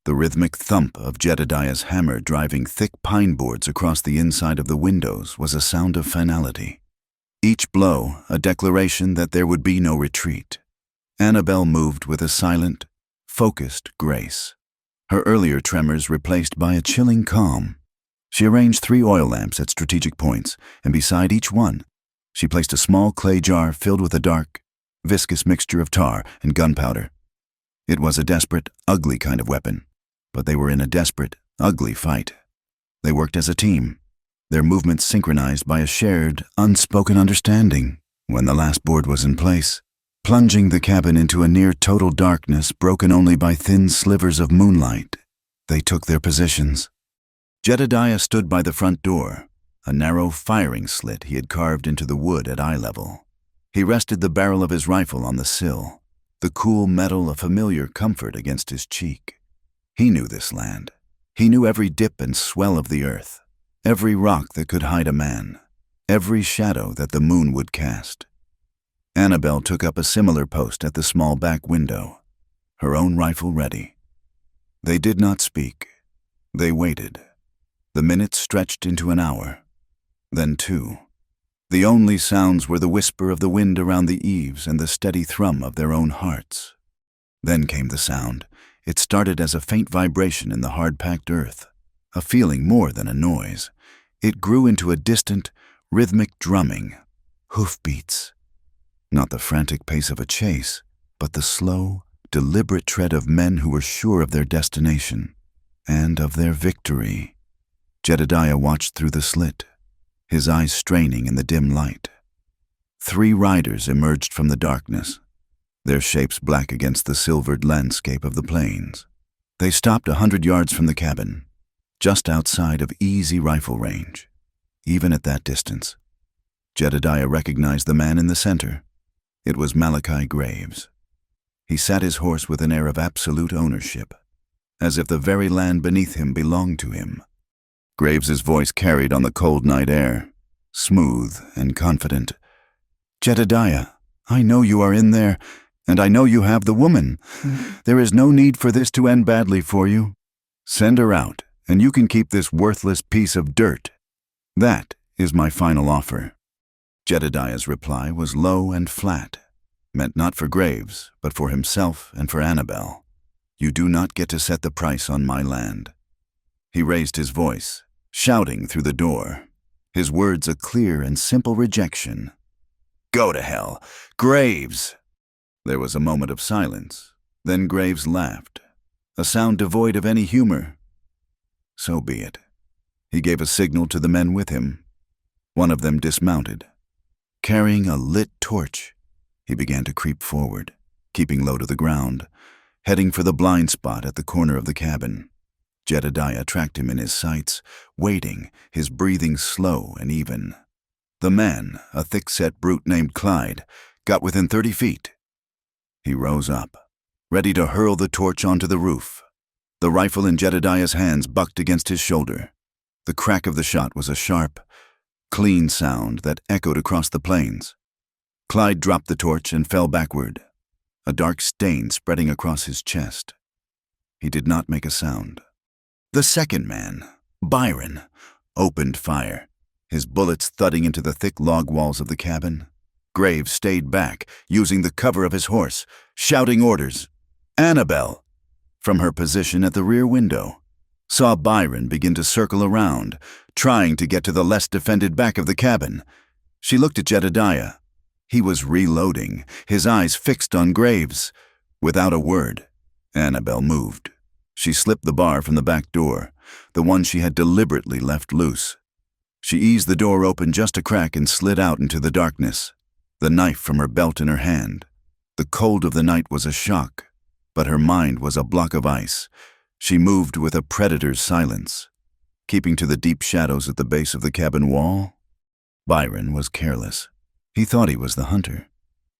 The rhythmic thump of Jedediah's hammer driving thick pine boards across the inside of the windows was a sound of finality. Each blow a declaration that there would be no retreat. Annabelle moved with a silent, focused grace, her earlier tremors replaced by a chilling calm. She arranged 3 oil lamps at strategic points, and beside each one, she placed a small clay jar filled with a dark, viscous mixture of tar and gunpowder. It was a desperate, ugly kind of weapon, but they were in a desperate, ugly fight. They worked as a team, their movements synchronized by a shared, unspoken understanding. When the last board was in place, plunging the cabin into a near-total darkness broken only by thin slivers of moonlight, they took their positions. Jedediah stood by the front door, a narrow firing slit he had carved into the wood at eye level. He rested the barrel of his rifle on the sill, the cool metal a familiar comfort against his cheek. He knew this land. He knew every dip and swell of the earth, every rock that could hide a man, every shadow that the moon would cast. Annabelle took up a similar post at the small back window, her own rifle ready. They did not speak. They waited. The minutes stretched into an hour, then 2. The only sounds were the whisper of the wind around the eaves and the steady thrum of their own hearts. Then came the sound. It started as a faint vibration in the hard-packed earth, a feeling more than a noise. It grew into a distant, rhythmic drumming, hoofbeats. Not the frantic pace of a chase, but the slow, deliberate tread of men who were sure of their destination and of their victory. Jedediah watched through the slit, his eyes straining in the dim light. 3 riders emerged from the darkness, their shapes black against the silvered landscape of the plains. They stopped 100 yards from the cabin, just outside of easy rifle range. Even at that distance, Jedediah recognized the man in the center. It was Malachi Graves. He sat his horse with an air of absolute ownership, as if the very land beneath him belonged to him. Graves's voice carried on the cold night air, smooth and confident. "Jedediah, I know you are in there, and I know you have the woman. There is no need for this to end badly for you. Send her out, and you can keep this worthless piece of dirt. That is my final offer." Jedediah's reply was low and flat, meant not for Graves, but for himself and for Annabelle. "You do not get to set the price on my land." He raised his voice, shouting through the door, his words a clear and simple rejection. "Go to hell, Graves!" There was a moment of silence. Then Graves laughed, a sound devoid of any humor. So be it. He gave a signal to the men with him. One of them dismounted. Carrying a lit torch, he began to creep forward, keeping low to the ground, heading for the blind spot at the corner of the cabin. Jedediah tracked him in his sights, waiting, his breathing slow and even. The man, a thick-set brute named Clyde, got within 30 feet. He rose up, ready to hurl the torch onto the roof. The rifle in Jedediah's hands bucked against his shoulder. The crack of the shot was a sharp, clean sound that echoed across the plains. Clyde dropped the torch and fell backward, a dark stain spreading across his chest. He did not make a sound. The second man, Byron, opened fire, his bullets thudding into the thick log walls of the cabin. Graves stayed back, using the cover of his horse, shouting orders. Annabelle, from her position at the rear window, saw Byron begin to circle around, trying to get to the less defended back of the cabin. She looked at Jedediah. He was reloading, his eyes fixed on Graves. Without a word, Annabelle moved. She slipped the bar from the back door, the one she had deliberately left loose. She eased the door open just a crack and slid out into the darkness, the knife from her belt in her hand. The cold of the night was a shock, but her mind was a block of ice. She moved with a predator's silence, keeping to the deep shadows at the base of the cabin wall. Byron was careless. He thought he was the hunter.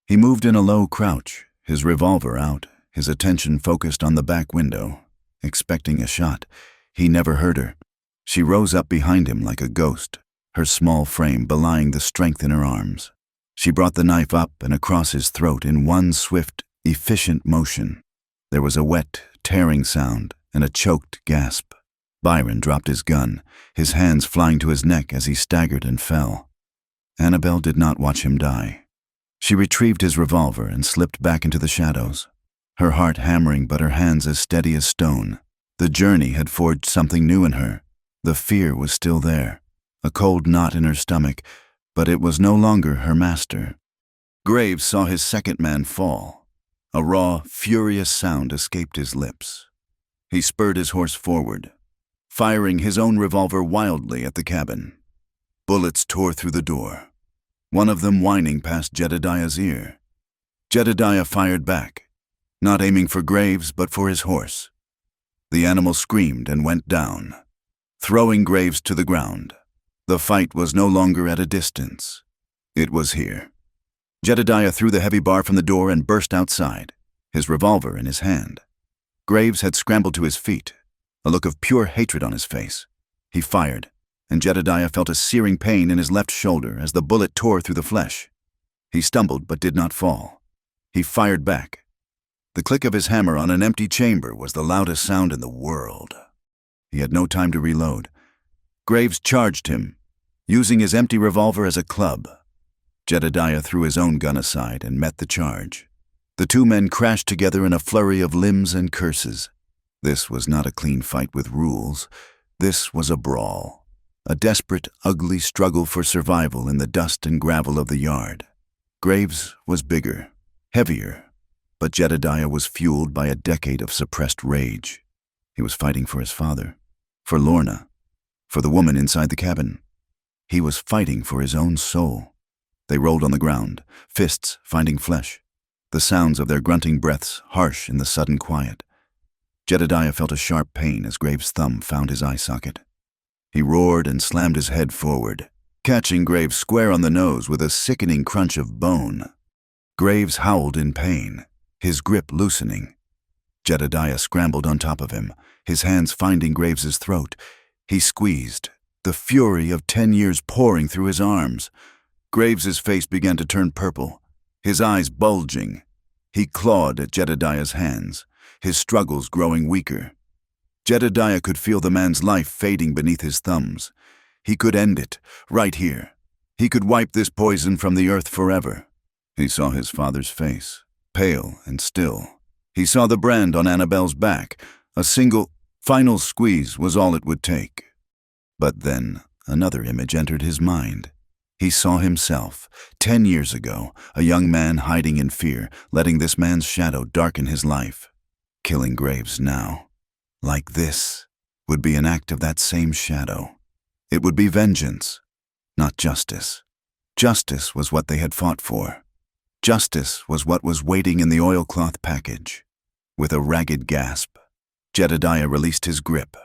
He moved in a low crouch, his revolver out, his attention focused on the back window, expecting a shot. He never heard her. She rose up behind him like a ghost, her small frame belying the strength in her arms. She brought the knife up and across his throat in one swift, efficient motion. There was a wet, tearing sound, and a choked gasp. Byron dropped his gun, his hands flying to his neck as he staggered and fell. Annabelle did not watch him die. She retrieved his revolver and slipped back into the shadows, her heart hammering but her hands as steady as stone. The journey had forged something new in her. The fear was still there, a cold knot in her stomach, but it was no longer her master. Graves saw his second man fall. A raw, furious sound escaped his lips. He spurred his horse forward, firing his own revolver wildly at the cabin. Bullets tore through the door, one of them whining past Jedediah's ear. Jedediah fired back, not aiming for Graves but for his horse. The animal screamed and went down, throwing Graves to the ground. The fight was no longer at a distance. It was here. Jedediah threw the heavy bar from the door and burst outside, his revolver in his hand. Graves had scrambled to his feet, a look of pure hatred on his face. He fired, and Jedediah felt a searing pain in his left shoulder as the bullet tore through the flesh. He stumbled but did not fall. He fired back. The click of his hammer on an empty chamber was the loudest sound in the world. He had no time to reload. Graves charged him, using his empty revolver as a club. Jedediah threw his own gun aside and met the charge. The two men crashed together in a flurry of limbs and curses. This was not a clean fight with rules. This was a brawl, a desperate, ugly struggle for survival in the dust and gravel of the yard. Graves was bigger, heavier, but Jedediah was fueled by a decade of suppressed rage. He was fighting for his father, for Lorna, for the woman inside the cabin. He was fighting for his own soul. They rolled on the ground, fists finding flesh, the sounds of their grunting breaths harsh in the sudden quiet. Jedediah felt a sharp pain as Graves' thumb found his eye socket. He roared and slammed his head forward, catching Graves square on the nose with a sickening crunch of bone. Graves howled in pain, his grip loosening. Jedediah scrambled on top of him, his hands finding Graves's throat. He squeezed, the fury of 10 years pouring through his arms. Graves's face began to turn purple, his eyes bulging. He clawed at Jedediah's hands, his struggles growing weaker. Jedediah could feel the man's life fading beneath his thumbs. He could end it, right here. He could wipe this poison from the earth forever. He saw his father's face, pale and still. He saw the brand on Annabelle's back. A single, final squeeze was all it would take. But then another image entered his mind. He saw himself, 10 years ago, a young man hiding in fear, letting this man's shadow darken his life. Killing Graves now, like this, would be an act of that same shadow. It would be vengeance, not justice. Justice was what they had fought for. Justice was what was waiting in the oilcloth package. With a ragged gasp, Jedediah released his grip.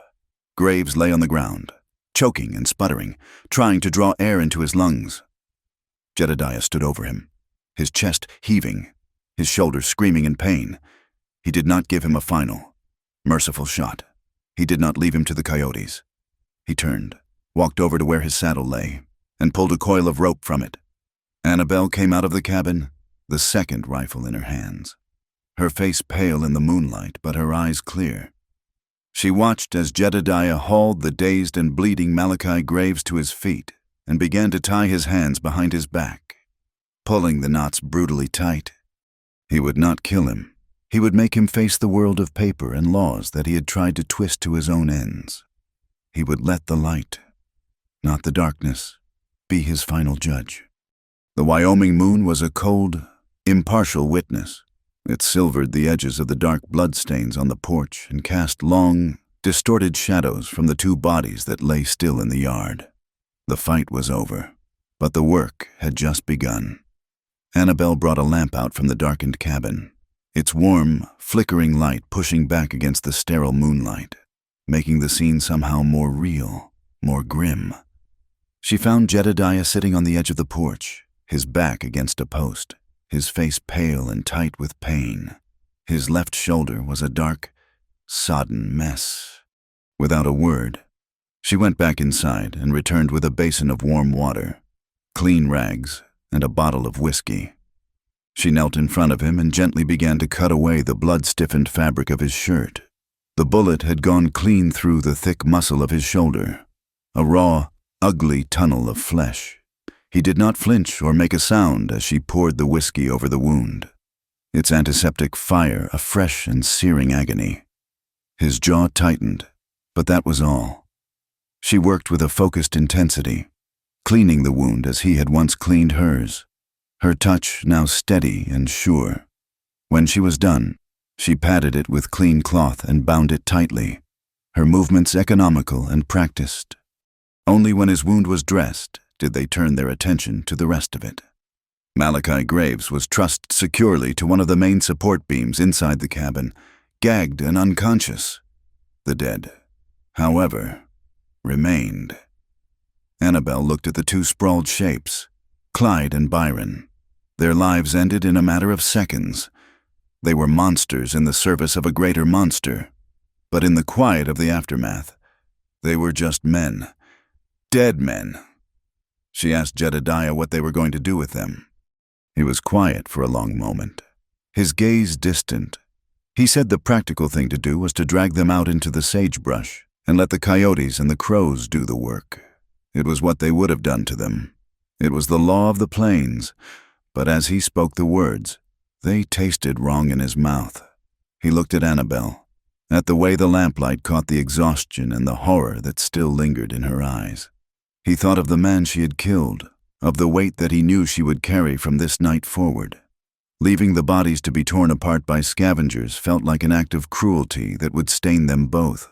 Graves lay on the ground, choking and sputtering, trying to draw air into his lungs. Jedediah stood over him, his chest heaving, his shoulders screaming in pain. He did not give him a final, merciful shot. He did not leave him to the coyotes. He turned, walked over to where his saddle lay, and pulled a coil of rope from it. Annabelle came out of the cabin, the second rifle in her hands, her face pale in the moonlight but her eyes clear. She watched as Jedediah hauled the dazed and bleeding Malachi Graves to his feet and began to tie his hands behind his back, pulling the knots brutally tight. He would not kill him. He would make him face the world of paper and laws that he had tried to twist to his own ends. He would let the light, not the darkness, be his final judge. The Wyoming moon was a cold, impartial witness. It silvered the edges of the dark bloodstains on the porch and cast long, distorted shadows from the two bodies that lay still in the yard. The fight was over, but the work had just begun. Annabelle brought a lamp out from the darkened cabin, its warm, flickering light pushing back against the sterile moonlight, making the scene somehow more real, more grim. She found Jedediah sitting on the edge of the porch, his back against a post, his face pale and tight with pain. His left shoulder was a dark, sodden mess. Without a word, she went back inside and returned with a basin of warm water, clean rags, and a bottle of whiskey. She knelt in front of him and gently began to cut away the blood-stiffened fabric of his shirt. The bullet had gone clean through the thick muscle of his shoulder, a raw, ugly tunnel of flesh. He did not flinch or make a sound as she poured the whiskey over the wound, its antiseptic fire a fresh and searing agony. His jaw tightened, but that was all. She worked with a focused intensity, cleaning the wound as he had once cleaned hers, her touch now steady and sure. When she was done, she patted it with clean cloth and bound it tightly, her movements economical and practiced. Only when his wound was dressed did they turn their attention to the rest of it. Malachi Graves was trussed securely to one of the main support beams inside the cabin, gagged and unconscious. The dead, however, remained. Annabelle looked at the two sprawled shapes, Clyde and Byron. Their lives ended in a matter of seconds. They were monsters in the service of a greater monster, but in the quiet of the aftermath, they were just men. Dead men. She asked Jedediah what they were going to do with them. He was quiet for a long moment, his gaze distant. He said the practical thing to do was to drag them out into the sagebrush and let the coyotes and the crows do the work. It was what they would have done to them. It was the law of the plains, but as he spoke the words, they tasted wrong in his mouth. He looked at Annabelle, at the way the lamplight caught the exhaustion and the horror that still lingered in her eyes. He thought of the man she had killed, of the weight that he knew she would carry from this night forward. Leaving the bodies to be torn apart by scavengers felt like an act of cruelty that would stain them both,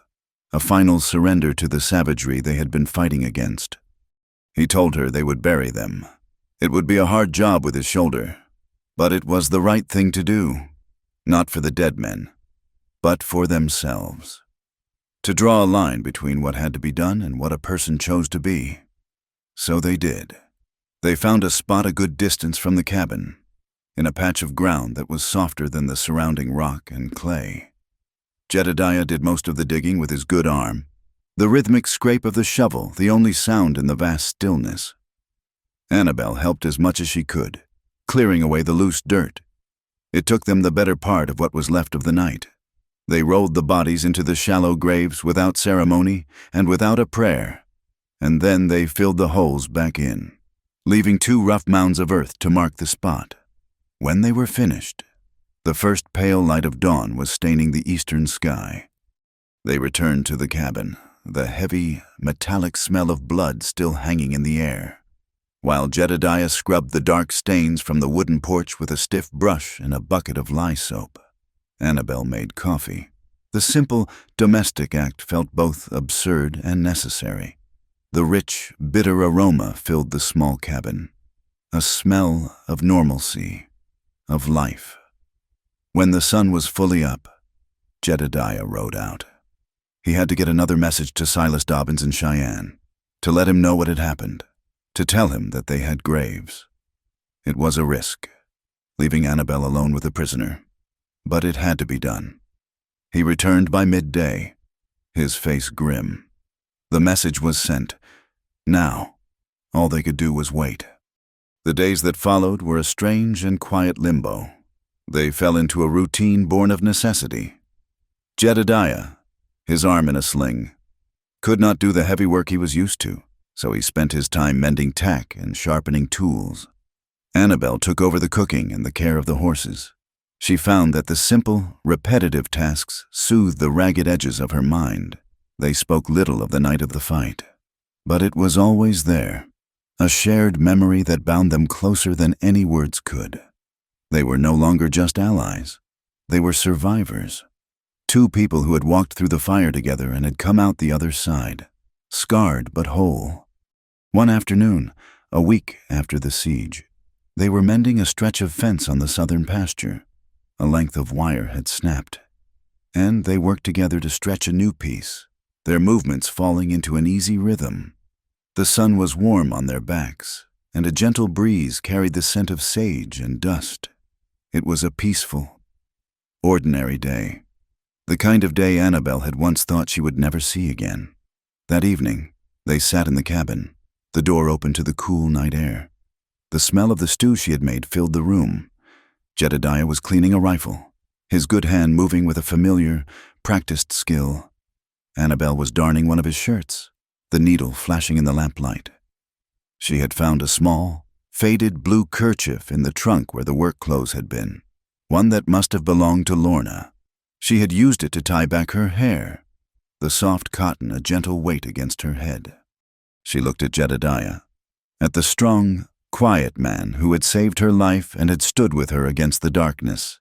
a final surrender to the savagery they had been fighting against. He told her they would bury them. It would be a hard job with his shoulder, but it was the right thing to do, not for the dead men, but for themselves. To draw a line between what had to be done and what a person chose to be. So they did. They found a spot a good distance from the cabin, in a patch of ground that was softer than the surrounding rock and clay. Jedediah did most of the digging with his good arm, the rhythmic scrape of the shovel the only sound in the vast stillness. Annabelle helped as much as she could, clearing away the loose dirt. It took them the better part of what was left of the night. They rolled the bodies into the shallow graves without ceremony and without a prayer, and then they filled the holes back in, leaving 2 rough mounds of earth to mark the spot. When they were finished, the first pale light of dawn was staining the eastern sky. They returned to the cabin, the heavy, metallic smell of blood still hanging in the air, while Jedediah scrubbed the dark stains from the wooden porch with a stiff brush and a bucket of lye soap. Annabelle made coffee. The simple, domestic act felt both absurd and necessary. The rich, bitter aroma filled the small cabin, a smell of normalcy, of life. When the sun was fully up, Jedediah rode out. He had to get another message to Silas Dobbins in Cheyenne, to let him know what had happened, to tell him that they had graves. It was a risk, leaving Annabelle alone with the prisoner, but it had to be done. He returned by midday, his face grim. The message was sent. Now, all they could do was wait. The days that followed were a strange and quiet limbo. They fell into a routine born of necessity. Jedediah, his arm in a sling, could not do the heavy work he was used to, so he spent his time mending tack and sharpening tools. Annabelle took over the cooking and the care of the horses. She found that the simple, repetitive tasks soothed the ragged edges of her mind. They spoke little of the night of the fight, but it was always there, a shared memory that bound them closer than any words could. They were no longer just allies. They were survivors. 2 people who had walked through the fire together and had come out the other side, scarred but whole. One afternoon, a week after the siege, they were mending a stretch of fence on the southern pasture. A length of wire had snapped, and they worked together to stretch a new piece, their movements falling into an easy rhythm. The sun was warm on their backs, and a gentle breeze carried the scent of sage and dust. It was a peaceful, ordinary day, the kind of day Annabelle had once thought she would never see again. That evening, they sat in the cabin, the door open to the cool night air. The smell of the stew she had made filled the room. Jedediah was cleaning a rifle, his good hand moving with a familiar, practiced skill. Annabelle was darning one of his shirts, the needle flashing in the lamplight. She had found a small, faded blue kerchief in the trunk where the work clothes had been, one that must have belonged to Lorna. She had used it to tie back her hair, the soft cotton a gentle weight against her head. She looked at Jedediah, at the strong, quiet man who had saved her life and had stood with her against the darkness.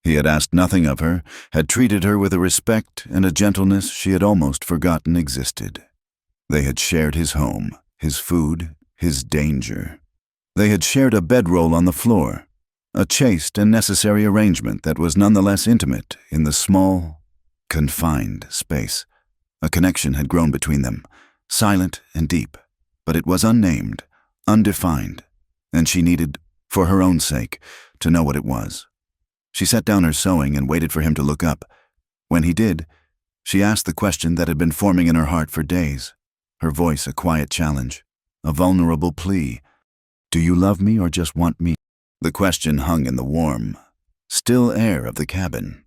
He had asked nothing of her, had treated her with a respect and a gentleness she had almost forgotten existed. They had shared his home, his food, his danger. They had shared a bedroll on the floor, a chaste and necessary arrangement that was nonetheless intimate in the small, confined space. A connection had grown between them, silent and deep, but it was unnamed, undefined, and she needed, for her own sake, to know what it was. She set down her sewing and waited for him to look up. When he did, she asked the question that had been forming in her heart for days, her voice a quiet challenge, a vulnerable plea. "Do you love me or just want me?" The question hung in the warm, still air of the cabin.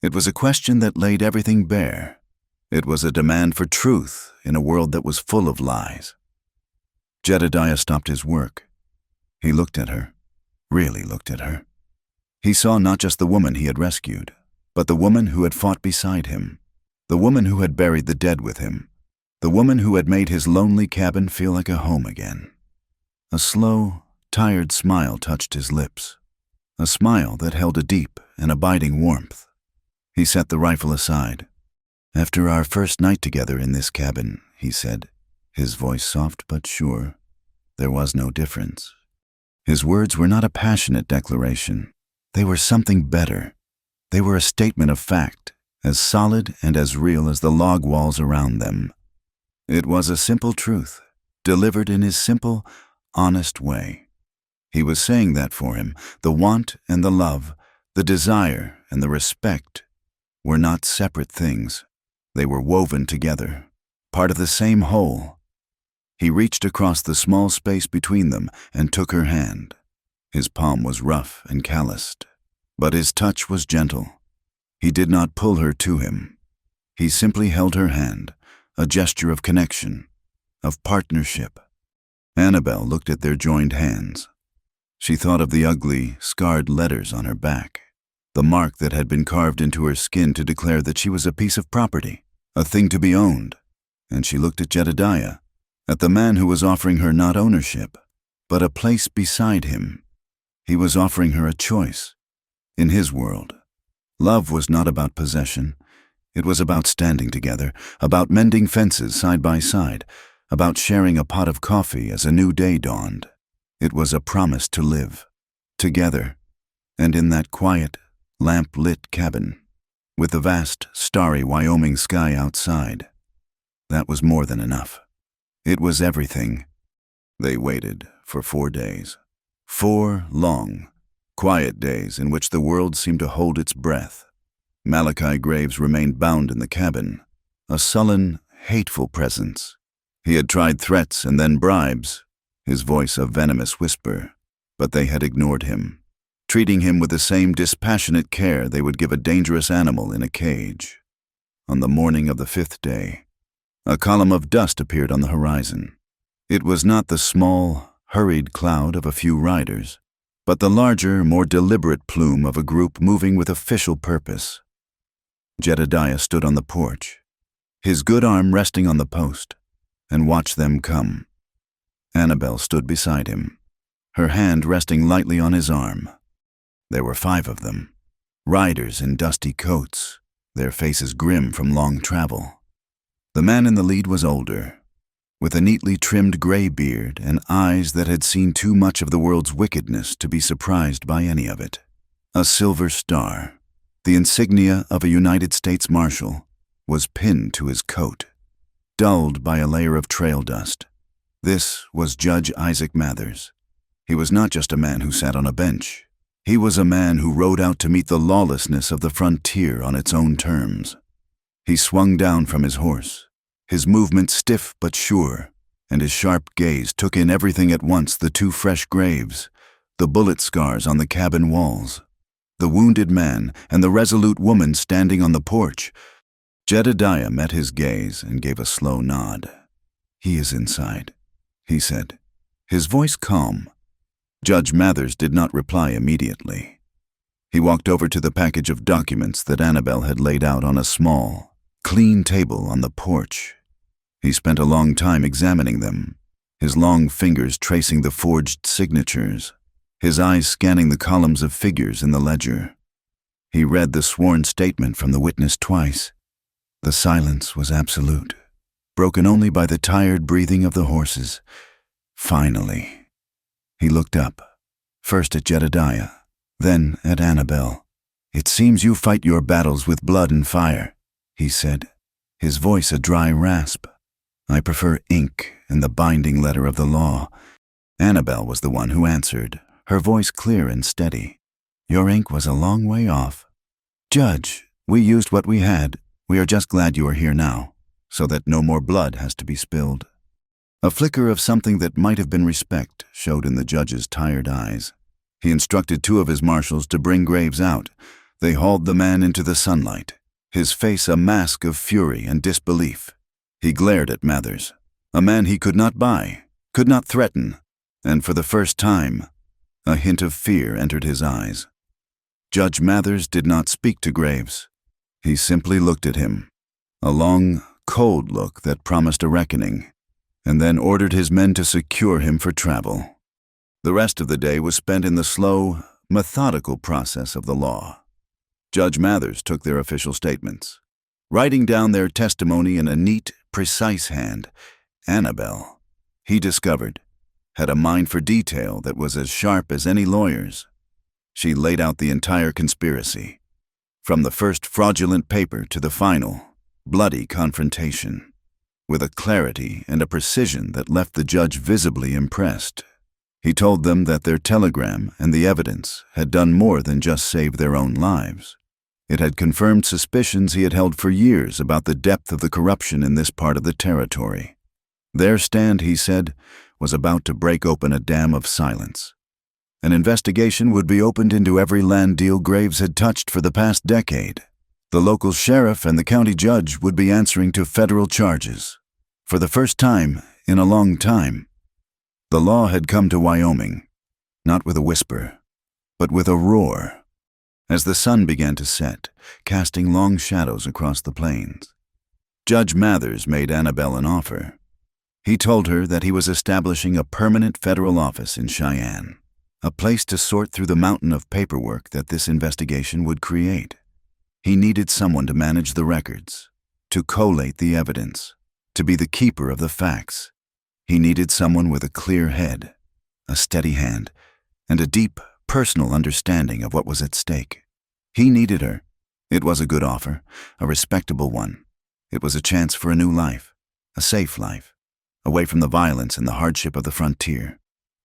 It was a question that laid everything bare. It was a demand for truth in a world that was full of lies. Jedediah stopped his work. He looked at her, really looked at her. He saw not just the woman he had rescued, but the woman who had fought beside him, the woman who had buried the dead with him, the woman who had made his lonely cabin feel like a home again. A slow, tired smile touched his lips, a smile that held a deep and abiding warmth. He set the rifle aside. "After our first night together in this cabin," he said, his voice soft but sure, "there was no difference." His words were not a passionate declaration. They were something better. They were a statement of fact, as solid and as real as the log walls around them. It was a simple truth, delivered in his simple, honest way. He was saying that for him, the want and the love, the desire and the respect were not separate things. They were woven together, part of the same whole. He reached across the small space between them and took her hand. His palm was rough and calloused, but his touch was gentle. He did not pull her to him. He simply held her hand, a gesture of connection, of partnership. Annabelle looked at their joined hands. She thought of the ugly, scarred letters on her back, the mark that had been carved into her skin to declare that she was a piece of property, a thing to be owned. And she looked at Jedediah, at the man who was offering her not ownership, but a place beside him. He was offering her a choice. In his world, love was not about possession. It was about standing together, about mending fences side by side, about sharing a pot of coffee as a new day dawned. It was a promise to live, together, and in that quiet, lamp-lit cabin, with the vast, starry Wyoming sky outside. That was more than enough. It was everything. They waited for 4 days. 4 long, quiet days in which the world seemed to hold its breath. Malachi Graves remained bound in the cabin, a sullen, hateful presence. He had tried threats and then bribes, his voice a venomous whisper, but they had ignored him, treating him with the same dispassionate care they would give a dangerous animal in a cage. On the morning of the 5th day, a column of dust appeared on the horizon. It was not the small, hurried cloud of a few riders, but the larger, more deliberate plume of a group moving with official purpose. Jedediah stood on the porch, his good arm resting on the post, and watched them come. Annabelle stood beside him, her hand resting lightly on his arm. There were 5 of them, riders in dusty coats, their faces grim from long travel. The man in the lead was older, with a neatly trimmed gray beard and eyes that had seen too much of the world's wickedness to be surprised by any of it. A silver star, the insignia of a United States Marshal, was pinned to his coat, dulled by a layer of trail dust. This was Judge Isaac Mathers. He was not just a man who sat on a bench. He was a man who rode out to meet the lawlessness of the frontier on its own terms. He swung down from his horse, his movement stiff but sure, and his sharp gaze took in everything at once: the 2 fresh graves, the bullet scars on the cabin walls, the wounded man and the resolute woman standing on the porch, Jedediah met his gaze and gave a slow nod. "He is inside," he said, his voice calm. Judge Mathers did not reply immediately. He walked over to the package of documents that Annabelle had laid out on a small, clean table on the porch. He spent a long time examining them, his long fingers tracing the forged signatures, his eyes scanning the columns of figures in the ledger. He read the sworn statement from the witness twice. The silence was absolute, broken only by the tired breathing of the horses. Finally, he looked up, first at Jedediah, then at Annabelle. "It seems you fight your battles with blood and fire," he said, his voice a dry rasp. "I prefer ink and the binding letter of the law." Annabelle was the one who answered, her voice clear and steady. "Your ink was a long way off. Judge, we used what we had. We are just glad you are here now, so that no more blood has to be spilled." A flicker of something that might have been respect showed in the judge's tired eyes. He instructed 2 of his marshals to bring Graves out. They hauled the man into the sunlight, his face a mask of fury and disbelief. He glared at Mathers, a man he could not buy, could not threaten, and for the first time, a hint of fear entered his eyes. Judge Mathers did not speak to Graves. He simply looked at him, a long, cold look that promised a reckoning, and then ordered his men to secure him for travel. The rest of the day was spent in the slow, methodical process of the law. Judge Mathers took their official statements, writing down their testimony in a neat, precise hand. Annabelle, he discovered, had a mind for detail that was as sharp as any lawyer's. She laid out the entire conspiracy, from the first fraudulent paper to the final, bloody confrontation, with a clarity and a precision that left the judge visibly impressed. He told them that their telegram and the evidence had done more than just save their own lives. It had confirmed suspicions he had held for years about the depth of the corruption in this part of the territory. Their stand, he said, was about to break open a dam of silence. An investigation would be opened into every land deal Graves had touched for the past decade. The local sheriff and the county judge would be answering to federal charges. For the first time in a long time, the law had come to Wyoming, not with a whisper, but with a roar. As the sun began to set, casting long shadows across the plains, Judge Mathers made Annabelle an offer. He told her that he was establishing a permanent federal office in Cheyenne, a place to sort through the mountain of paperwork that this investigation would create. He needed someone to manage the records, to collate the evidence, to be the keeper of the facts. He needed someone with a clear head, a steady hand, and a deep, personal understanding of what was at stake. He needed her. It was a good offer, a respectable one. It was a chance for a new life, a safe life, away from the violence and the hardship of the frontier.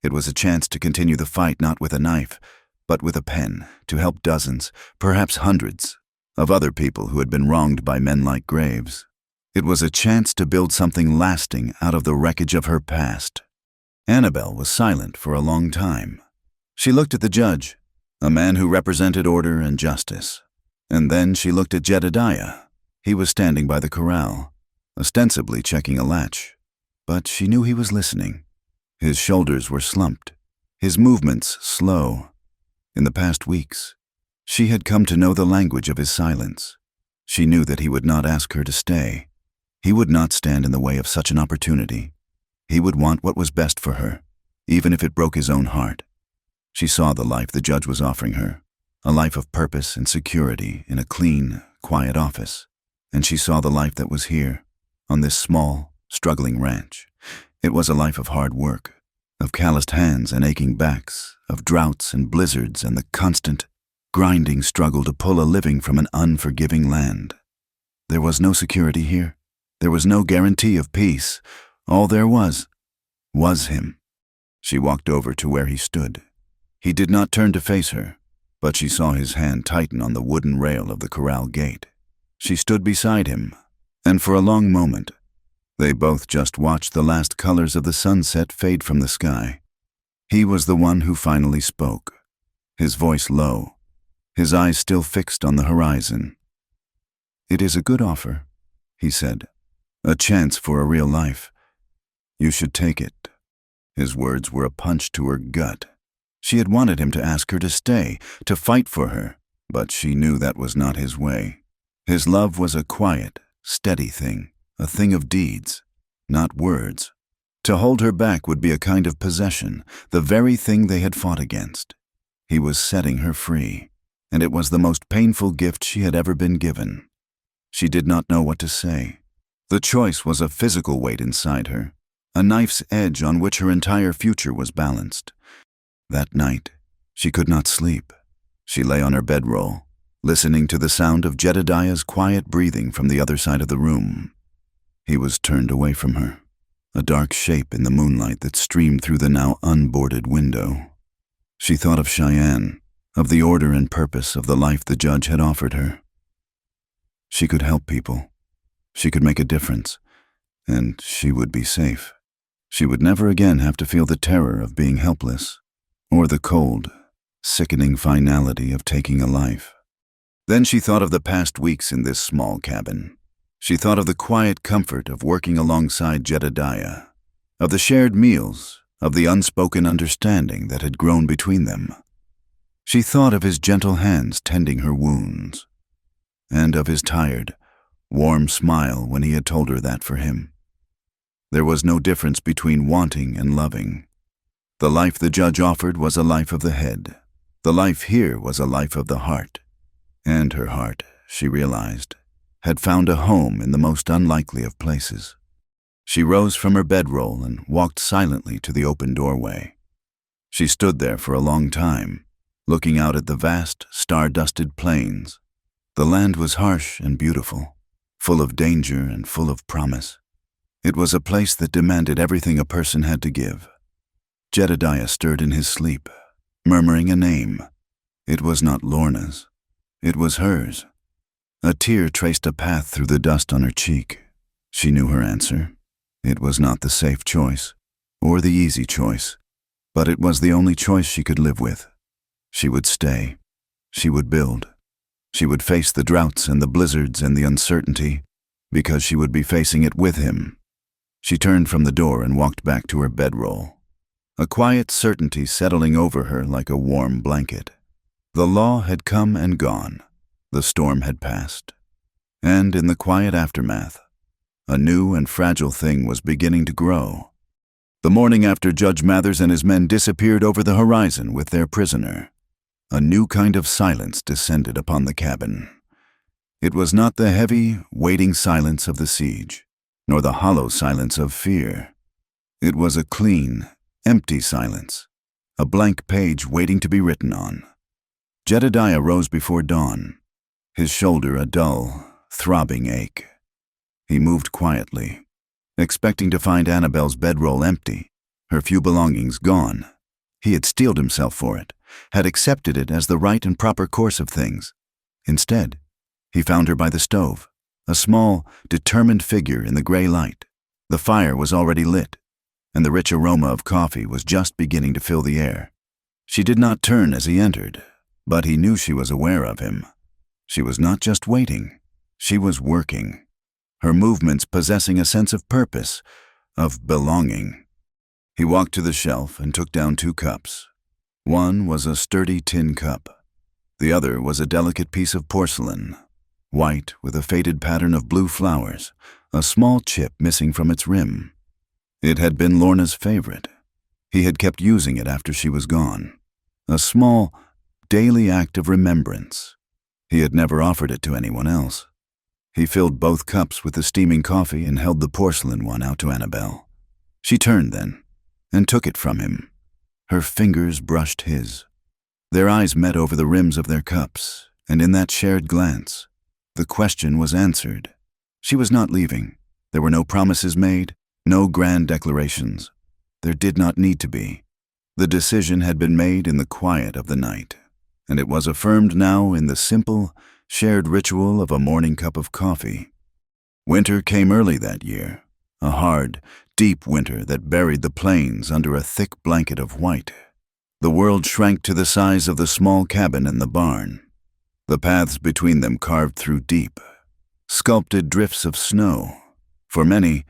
It was a chance to continue the fight not with a knife, but with a pen, to help dozens, perhaps hundreds, of other people who had been wronged by men like Graves. It was a chance to build something lasting out of the wreckage of her past. Annabelle was silent for a long time. She looked at the judge, a man who represented order and justice. And then she looked at Jedediah. He was standing by the corral, ostensibly checking a latch. But she knew he was listening. His shoulders were slumped, his movements slow. In the past weeks, she had come to know the language of his silence. She knew that he would not ask her to stay. He would not stand in the way of such an opportunity. He would want what was best for her, even if it broke his own heart. She saw the life the judge was offering her, a life of purpose and security in a clean, quiet office. And she saw the life that was here, on this small, struggling ranch. It was a life of hard work, of calloused hands and aching backs, of droughts and blizzards and the constant, grinding struggle to pull a living from an unforgiving land. There was no security here. There was no guarantee of peace. All there was him. She walked over to where he stood. He did not turn to face her, but she saw his hand tighten on the wooden rail of the corral gate. She stood beside him, and for a long moment, they both just watched the last colors of the sunset fade from the sky. He was the one who finally spoke, his voice low, his eyes still fixed on the horizon. "It is a good offer," he said. "A chance for a real life. You should take it." His words were a punch to her gut. She had wanted him to ask her to stay, to fight for her, but she knew that was not his way. His love was a quiet, steady thing, a thing of deeds, not words. To hold her back would be a kind of possession, the very thing they had fought against. He was setting her free, and it was the most painful gift she had ever been given. She did not know what to say. The choice was a physical weight inside her, a knife's edge on which her entire future was balanced. That night, she could not sleep. She lay on her bedroll, listening to the sound of Jedediah's quiet breathing from the other side of the room. He was turned away from her, a dark shape in the moonlight that streamed through the now unboarded window. She thought of Cheyenne, of the order and purpose of the life the judge had offered her. She could help people. She could make a difference, and she would be safe. She would never again have to feel the terror of being helpless, or the cold, sickening finality of taking a life. Then she thought of the past weeks in this small cabin. She thought of the quiet comfort of working alongside Jedediah, of the shared meals, of the unspoken understanding that had grown between them. She thought of his gentle hands tending her wounds, and of his tired, warm smile when he had told her that for him. There was no difference between wanting and loving. The life the judge offered was a life of the head. The life here was a life of the heart. And her heart, she realized, had found a home in the most unlikely of places. She rose from her bedroll and walked silently to the open doorway. She stood there for a long time, looking out at the vast, star-dusted plains. The land was harsh and beautiful, full of danger and full of promise. It was a place that demanded everything a person had to give. Jedediah stirred in his sleep, murmuring a name. It was not Lorna's. It was hers. A tear traced a path through the dust on her cheek. She knew her answer. It was not the safe choice, or the easy choice, but it was the only choice she could live with. She would stay. She would build. She would face the droughts and the blizzards and the uncertainty, because she would be facing it with him. She turned from the door and walked back to her bedroll, a quiet certainty settling over her like a warm blanket. The law had come and gone. The storm had passed. And in the quiet aftermath, a new and fragile thing was beginning to grow. The morning after Judge Mathers and his men disappeared over the horizon with their prisoner, a new kind of silence descended upon the cabin. It was not the heavy, waiting silence of the siege, nor the hollow silence of fear. It was a clean, empty silence, a blank page waiting to be written on. Jedediah rose before dawn, his shoulder a dull, throbbing ache. He moved quietly, expecting to find Annabelle's bedroll empty, her few belongings gone. He had steeled himself for it, had accepted it as the right and proper course of things. Instead, he found her by the stove, a small, determined figure in the gray light. The fire was already lit, and the rich aroma of coffee was just beginning to fill the air. She did not turn as he entered, but he knew she was aware of him. She was not just waiting, she was working, her movements possessing a sense of purpose, of belonging. He walked to the shelf and took down 2 cups. One was a sturdy tin cup. The other was a delicate piece of porcelain, white with a faded pattern of blue flowers, a small chip missing from its rim. It had been Lorna's favorite. He had kept using it after she was gone. A small, daily act of remembrance. He had never offered it to anyone else. He filled both cups with the steaming coffee and held the porcelain one out to Annabelle. She turned then and took it from him. Her fingers brushed his. Their eyes met over the rims of their cups, and in that shared glance, the question was answered. She was not leaving. There were no promises made, no grand declarations. There did not need to be. The decision had been made in the quiet of the night, and it was affirmed now in the simple, shared ritual of a morning cup of coffee. Winter came early that year, a hard, deep winter that buried the plains under a thick blanket of white. The world shrank to the size of the small cabin and the barn, the paths between them carved through deep, sculpted drifts of snow. For many,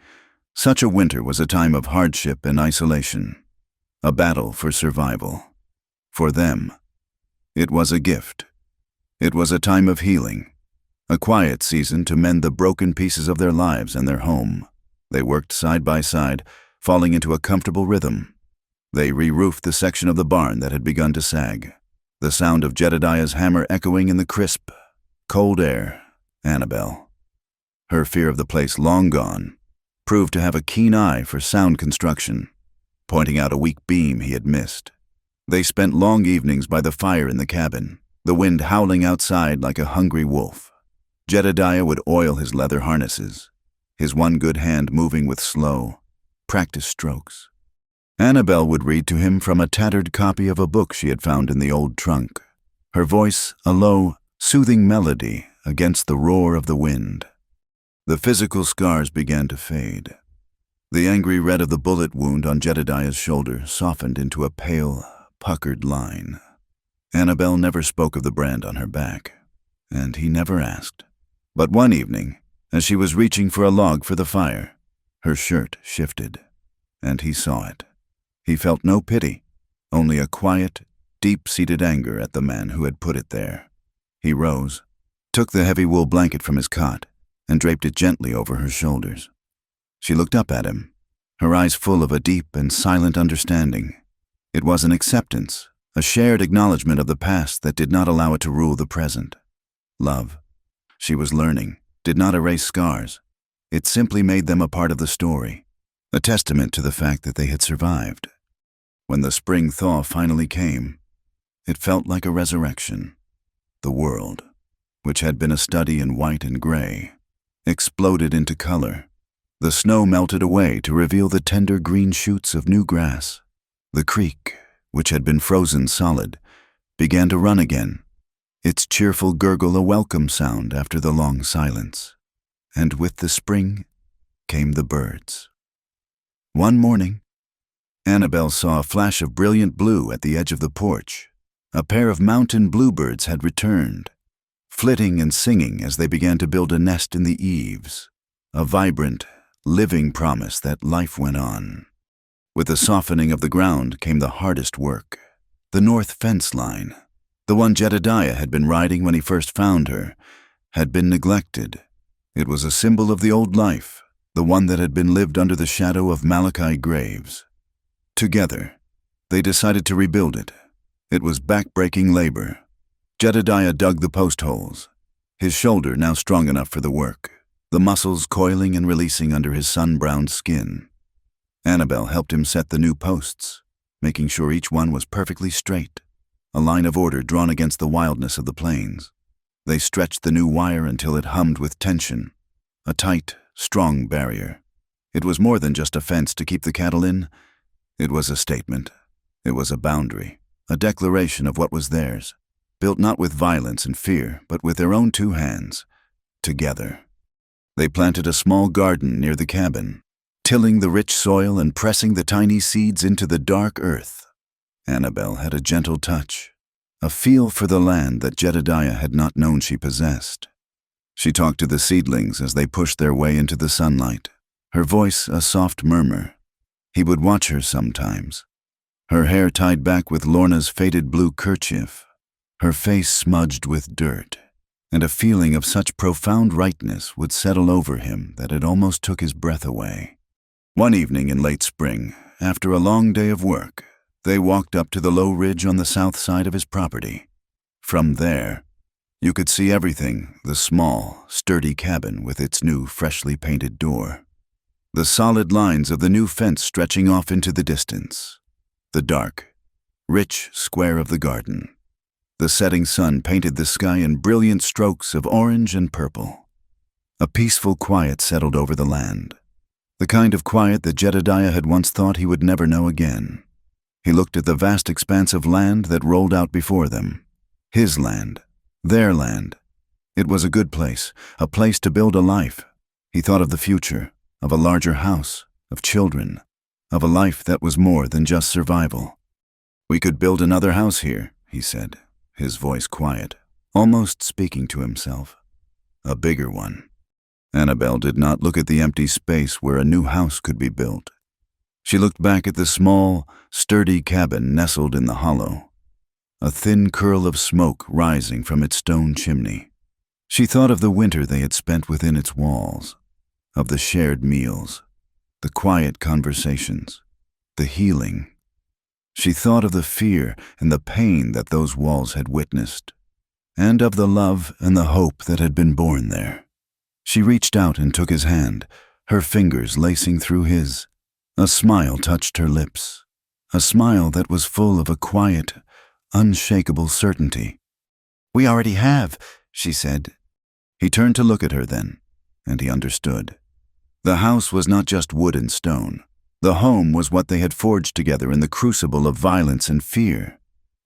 such a winter was a time of hardship and isolation, a battle for survival. For them, it was a gift. It was a time of healing, a quiet season to mend the broken pieces of their lives and their home. They worked side by side, falling into a comfortable rhythm. They re-roofed the section of the barn that had begun to sag, the sound of Jedediah's hammer echoing in the crisp, cold air. Annabelle, her fear of the place long gone, proved to have a keen eye for sound construction, pointing out a weak beam he had missed. They spent long evenings by the fire in the cabin, the wind howling outside like a hungry wolf. Jedediah would oil his leather harnesses, his one good hand moving with slow, practiced strokes. Annabelle would read to him from a tattered copy of a book she had found in the old trunk, her voice a low, soothing melody against the roar of the wind. The physical scars began to fade. The angry red of the bullet wound on Jedediah's shoulder softened into a pale, puckered line. Annabelle never spoke of the brand on her back, and he never asked. But one evening, as she was reaching for a log for the fire, her shirt shifted, and he saw it. He felt no pity, only a quiet, deep-seated anger at the man who had put it there. He rose, took the heavy wool blanket from his cot, and draped it gently over her shoulders. She looked up at him, her eyes full of a deep and silent understanding. It was an acceptance, a shared acknowledgement of the past that did not allow it to rule the present. Love, she was learning, did not erase scars. It simply made them a part of the story, a testament to the fact that they had survived. When the spring thaw finally came, it felt like a resurrection. The world, which had been a study in white and gray, exploded into color. The snow melted away to reveal the tender green shoots of new grass. The creek, which had been frozen solid, began to run again, its cheerful gurgle a welcome sound after the long silence. And with the spring came the birds. One morning, Annabelle saw a flash of brilliant blue at the edge of the porch. A pair of mountain bluebirds had returned, flitting and singing as they began to build a nest in the eaves, a vibrant, living promise that life went on. With the softening of the ground came the hardest work, the north fence line. The one Jedediah had been riding when he first found her had been neglected. It was a symbol of the old life, the one that had been lived under the shadow of Malachi graves. Together, they decided to rebuild it. It was back-breaking labor. Jedediah dug the post holes, his shoulder now strong enough for the work, the muscles coiling and releasing under his sun-browned skin. Annabelle helped him set the new posts, making sure each one was perfectly straight, a line of order drawn against the wildness of the plains. They stretched the new wire until it hummed with tension, a tight, strong barrier. It was more than just a fence to keep the cattle in. It was a statement. It was a boundary, a declaration of what was theirs, built not with violence and fear, but with their own two hands, together. They planted a small garden near the cabin, tilling the rich soil and pressing the tiny seeds into the dark earth. Annabelle had a gentle touch, a feel for the land that Jedediah had not known she possessed. She talked to the seedlings as they pushed their way into the sunlight, her voice a soft murmur. He would watch her sometimes, her hair tied back with Lorna's faded blue kerchief, her face smudged with dirt, and a feeling of such profound rightness would settle over him that it almost took his breath away. One evening in late spring, after a long day of work, they walked up to the low ridge on the south side of his property. From there, you could see everything, the small, sturdy cabin with its new, freshly painted door, the solid lines of the new fence stretching off into the distance, the dark, rich square of the garden. The setting sun painted the sky in brilliant strokes of orange and purple. A peaceful quiet settled over the land, the kind of quiet that Jedediah had once thought he would never know again. He looked at the vast expanse of land that rolled out before them. His land, their land. It was a good place, a place to build a life. He thought of the future, of a larger house, of children, of a life that was more than just survival. "We could build another house here," he said, his voice quiet, almost speaking to himself. "A bigger one." Annabelle did not look at the empty space where a new house could be built. She looked back at the small, sturdy cabin nestled in the hollow, a thin curl of smoke rising from its stone chimney. She thought of the winter they had spent within its walls, of the shared meals, the quiet conversations, the healing. She thought of the fear and the pain that those walls had witnessed, and of the love and the hope that had been born there. She reached out and took his hand, her fingers lacing through his. A smile touched her lips, a smile that was full of a quiet, unshakable certainty. "We already have," she said. He turned to look at her then, and he understood. The house was not just wood and stone. The home was what they had forged together in the crucible of violence and fear.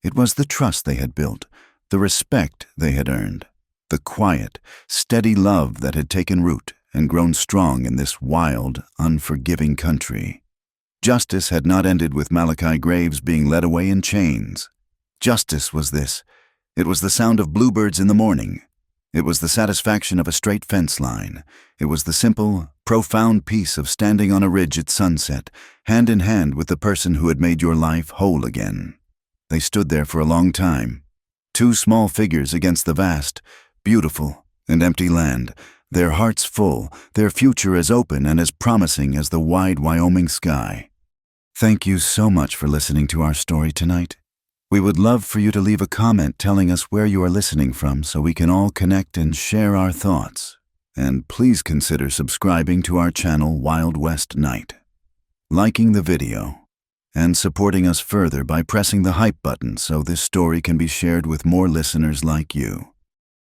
It was the trust they had built, the respect they had earned, the quiet, steady love that had taken root and grown strong in this wild, unforgiving country. Justice had not ended with Malachi Graves being led away in chains. Justice was this. It was the sound of bluebirds in the morning. It was the satisfaction of a straight fence line. It was the simple, profound peace of standing on a ridge at sunset, hand in hand with the person who had made your life whole again. They stood there for a long time, two small figures against the vast, beautiful, and empty land, their hearts full, their future as open and as promising as the wide Wyoming sky. Thank you so much for listening to our story tonight. We would love for you to leave a comment telling us where you are listening from so we can all connect and share our thoughts. And please consider subscribing to our channel Wild West Night, liking the video, and supporting us further by pressing the hype button so this story can be shared with more listeners like you.